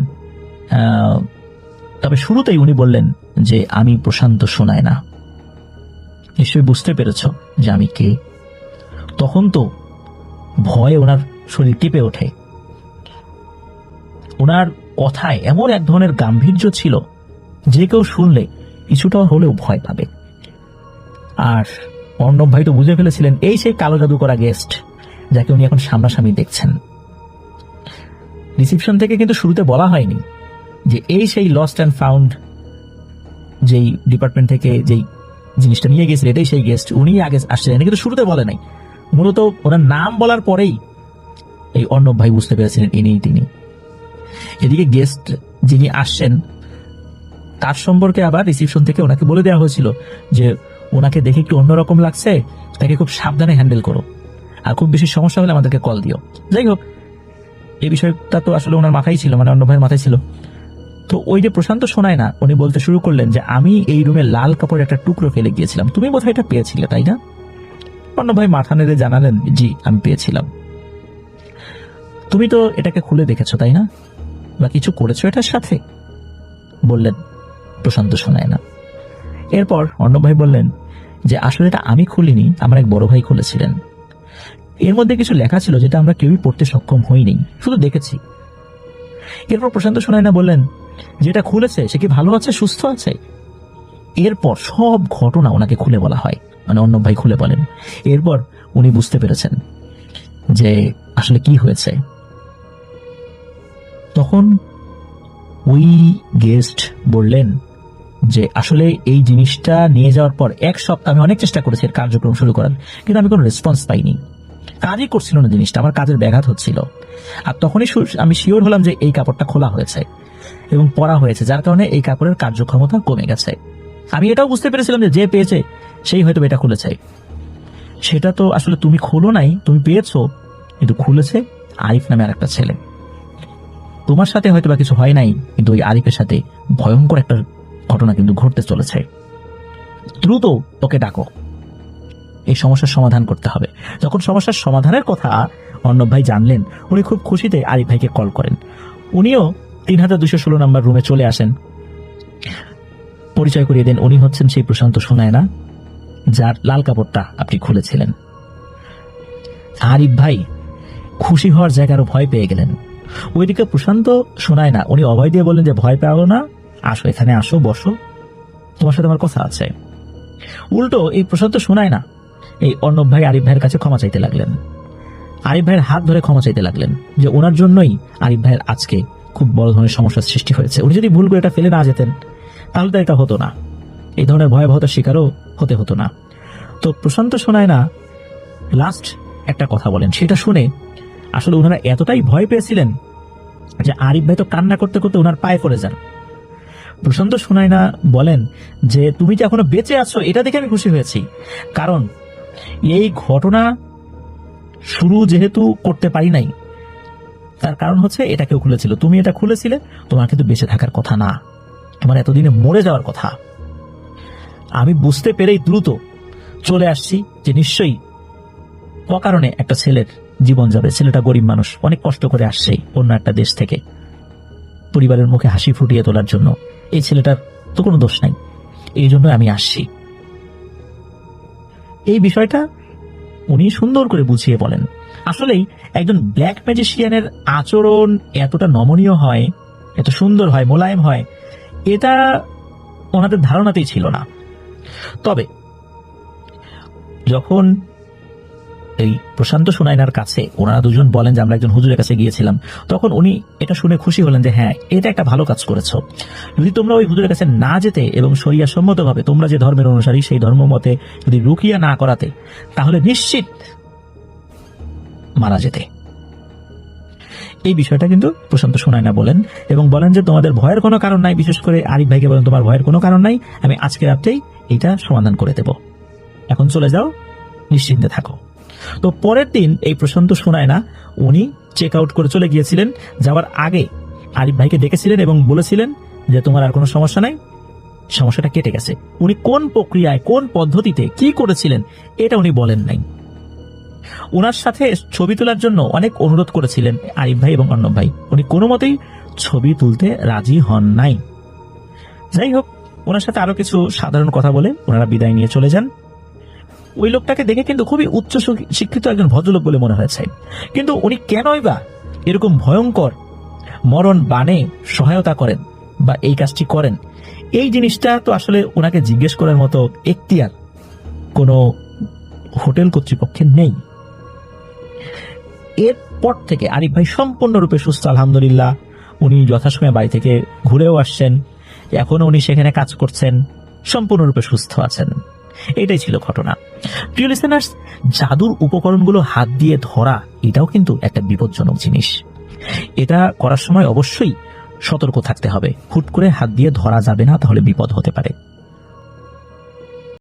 তবে শুরুতেই উনি বললেন যে আমি প্রশান্ত শোনায় না, নিশ্চয়ই বুঝতে পেরেছ যে আমি কে। তখন তো ভয়ে ওনার শরীর টিপে ওঠে। ওনার কথায় এমন এক ধরনের গাম্ভীর্য ছিল যে কেউ শুনলে কিছুটা হলেও ভয় পাবে। আর অর্ণব ভাই তো বুঝে ফেলেছিলেন এই সেই কালো জাদু করা গেস্ট যাকে উনি এখন সামনাসামনি দেখছেন। রিসিপশন থেকে কিন্তু শুরুতে বলা হয়নি যে এই সেই লস্ট অ্যান্ড ফাউন্ড যেই ডিপার্টমেন্ট থেকে যেই জিনিসটা নিয়ে গেছিল এটাই সেই গেস্ট, উনি আগে আসছিলেন, কিন্তু শুরুতে বলে নাই। মূলত ওনার নাম বলার পরেই এই অর্ণব ভাই বুঝতে পেরেছিলেন ইনিই তিনি। এদিকে গেস্ট যিনি আসছেন তার সম্পর্কে আবার রিসিপশন থেকে ওনাকে বলে দেওয়া হয়েছিল যে ওনাকে দেখে একটু অন্যরকম লাগছে, তাকে খুব সাবধানে হ্যান্ডেল করো, আর খুব বেশি সমস্যা হলে আমাদেরকে কল দিও। যাই হোক, এই বিষয়টা তো আসলে ওনার মাথায় ছিল, মানে অর্ণব ভাইয়ের মাথায় ছিল। তো ওই যে প্রশান্ত শোনায় না, উনি বলতে শুরু করলেন যে আমি এই রুমে লাল কাপড়ের একটা টুকরো ফেলে গিয়েছিলাম, তুমি বোধহয় এটা পেয়েছিলে তাই না? অর্ণব ভাই মাথা নেড়ে জানালেন জি আমি পেয়েছিলাম। তুমি তো এটাকে খুলে দেখেছো তাই না, বা কিছু করেছো এটার সাথে? বললেন প্রশান্ত শোনায় না। এরপর অর্ণব ভাই বললেন যে আসলে এটা আমি খুলিনি, আমার এক বড় ভাই খুলেছিলেন। এর মধ্যে কিছু লেখা ছিল যেটা আমরা কেউই পড়তে সক্ষম হইনি, শুধু দেখেছি। এরপর প্রশান্ত শোনায় না বললেন যেটা খুলেছে সে কি ভালো আছে, সুস্থ আছে? এরপর সব ঘটনা ওনাকে খুলে বলা হয়, মানে অর্ণব ভাই খুলে বলেন। এরপর উনি বুঝতে পেরেছেন যে আসলে কি হয়েছে। তখন ওই গেস্ট বললেন যে আসলে এই জিনিসটা নিয়ে যাওয়ার পর 1 সপ্তাহ আমি অনেক চেষ্টা করেছি এর কার্যক্রম শুরু করার, কিন্তু আমি কোনো রেসপন্স পাইনি। কাজই করছিল না জিনিসটা, আমার কাজের ব্যাঘাত হচ্ছিল। আর তখনই আমি শিওর হলাম যে এই কাপড়টা খোলা হয়েছে এবং পরা হয়েছে, যার কারণে এই কাপড়ের কার্যক্ষমতা কমে গেছে। আমি এটাও বুঝতে পেরেছিলাম যে পেয়েছে সেই হয়তো এটা খুলেছে। সেটা তো আসলে তুমি খোলো নাই, তুমি পেয়েছো, কিন্তু খুলেছে আরিফ নামে আরেকটা ছেলে। তোমার সাথে হয়তো বা কিছু হয় নাই, কিন্তু ওই আরিফের সাথে ভয়ঙ্কর একটা ঘটনা কিন্তু ঘটতে চলেছে। দ্রুত ওকে ডাকো, এই সমস্যার সমাধান করতে হবে। যখন সমস্যার সমাধানের কথা অর্ণব ভাই জানলেন, উনি খুব খুশিতে আরিফ ভাইকে কল করেন। উনিও 3216 নম্বর রুমে চলে আসেন। পরিচয় করিয়ে দেন, উনি হচ্ছেন সেই প্রশান্ত সুনায়না যার লাল কাপড়টা আপনি খুলেছিলেন। আরিফ ভাই খুশি হওয়ার জায়গায় আরো ভয় পেয়ে গেলেন। ওইদিকে প্রশান্ত সুনায়না, উনি অভয় দিয়ে বললেন যে ভয় পাও না, আসো, এখানে আসো, বসো, তোমার সাথে আমার কথা আছে। উল্টো এই প্রশান্ত সুনায়না এই অর্ণব ভাই আরিফ ভাইয়ের কাছে ক্ষমা চাইতে লাগলেন। আরিফ ভাইয়ের হাত ধরে ক্ষমা চাইতে লাগলেন যে ওনার জন্যই আরিফ ভাইয়ের আজকে খুব বড় ধরনের সমস্যার সৃষ্টি হয়েছে। উনি যদি ভুল করে এটা ফেলে না যেতেন তাহলে তো এটা হতো না, এই ধরনের ভয়াবহতার শিকারও হতো না। তো প্রশান্ত সুনায়না লাস্ট একটা কথা বলেন, সেটা শুনে আসলে ওনারা এতটাই ভয় পেয়েছিলেন যে আরিফ ভাই তো কান্না করতে করতে ওনার পায়ে পড়ে যান। প্রশান্ত সুনায়না বলেন যে তুমি যে এখনো বেঁচে আছো এটা দেখে আমি খুশি হয়েছি, কারণ এই ঘটনা শুরু যেহেতু করতে পারি নাই, তার কারণ হচ্ছে এটা কেউ খুলেছিল, তুমি এটা খুলেছিলে, তোমার কিন্তু বেঁচে থাকার কথা না, তোমার এতদিনে মরে যাওয়ার কথা। আমি বুঝতে পেরেই দ্রুত চলে আসছি যে নিশ্চয়ই অকারণে একটা ছেলের জীবন যাবে। ছেলেটা গরিব মানুষ, অনেক কষ্ট করে আসছে অন্য একটা দেশ থেকে পরিবারের মুখে হাসি ফুটিয়ে তোলার জন্য। এই ছেলেটার তো কোনো দোষ নাই, এই জন্য আমি আসছি। এই বিষয়টা উনি সুন্দর করে বুঝিয়ে বলেন। আসলেই একজন ব্ল্যাক ম্যাজিশিয়ানের আচরণ এতটা নমনীয় হয়, এত সুন্দর হয়, মোলায়েম হয়, এটা ওনাদের ধারণাতেই ছিল না। তবে যখন এই প্রশান্ত সুনায়নার কাছে ওনারা দুজন বলেন যে আমরা একজন হুজুরের কাছে গিয়েছিলাম, তখন উনি এটা শুনে খুশি হলেন যে হ্যাঁ, এটা একটা ভালো কাজ করেছো। যদি তোমরা ওই হুজুরের কাছে না যেতে এবং শরিয়া সম্মতভাবে তোমরা যে ধর্মের অনুসারী সেই ধর্ম মতে যদি রুকিয়া না করাতে, তাহলে নিশ্চিত মারা যেতে। এই বিষয়টা কিন্তু প্রশান্ত সুনায়না বলেন এবং বলেন যে তোমাদের ভয়ের কোনো কারণ নাই, বিশেষ করে আরিফ ভাইকে বলেন তোমার ভয়ের কোনো কারণ নাই, আমি আজকে রাতেই এটা সমাধান করে দেব, এখন চলে যাও, নিশ্চিন্তে থাকো। তো পরের দিন এই প্রশান্ত সুনায়না উনি চেক আউট করে চলে গিয়েছিলেন। যাওয়ার আগে আরিফ ভাইকে ডেকেছিলেন এবং বলেছিলেন যে তোমার আর কোনো সমস্যা নাই, সমস্যাটা কেটে গেছে। উনি কোন প্রক্রিয়ায়, কোন পদ্ধতিতে কি করেছিলেন এটা উনি বলেন নাই। ওনার সাথে ছবি তোলার জন্য অনেক অনুরোধ করেছিলেন আরিফ ভাই এবং অর্ণব ভাই, উনি কোনো মতেই ছবি তুলতে রাজি হন নাই। যাই হোক, ওনার সাথে আরো কিছু সাধারণ কথা বলে ওনারা বিদায় নিয়ে চলে যান। ওই লোকটাকে দেখে কিন্তু খুবই উচ্চ শিক্ষিত একজন ভদ্রলোক বলে মনে হয়েছে, কিন্তু উনি কেনই বা এরকম ভয়ঙ্কর মরণ বাণে সহায়তা করেন বা এই কাজটি করেন, এই জিনিসটা তো আসলে ওনাকে জিজ্ঞেস করার মতো এখতিয়ার কোনো হোটেল কর্তৃপক্ষের নেই। এরপর থেকে আরিফ ভাই সম্পূর্ণরূপে সুস্থ, আলহামদুলিল্লাহ। উনি যথাসময়ে বাড়ি থেকে ঘুরেও আসছেন, এখনো উনি সেখানে কাজ করছেন, সম্পূর্ণরূপে সুস্থ আছেন। এটাই ছিল ঘটনা। প্রিয় লিসেনার্স, জাদুর উপকরণগুলো হাত দিয়ে ধরা এটাও কিন্তু একটা বিপজ্জনক জিনিস। এটা করার সময় অবশ্যই সতর্ক থাকতে হবে, হুট করে হাত দিয়ে ধরা যাবে না, তাহলে বিপদ হতে পারে।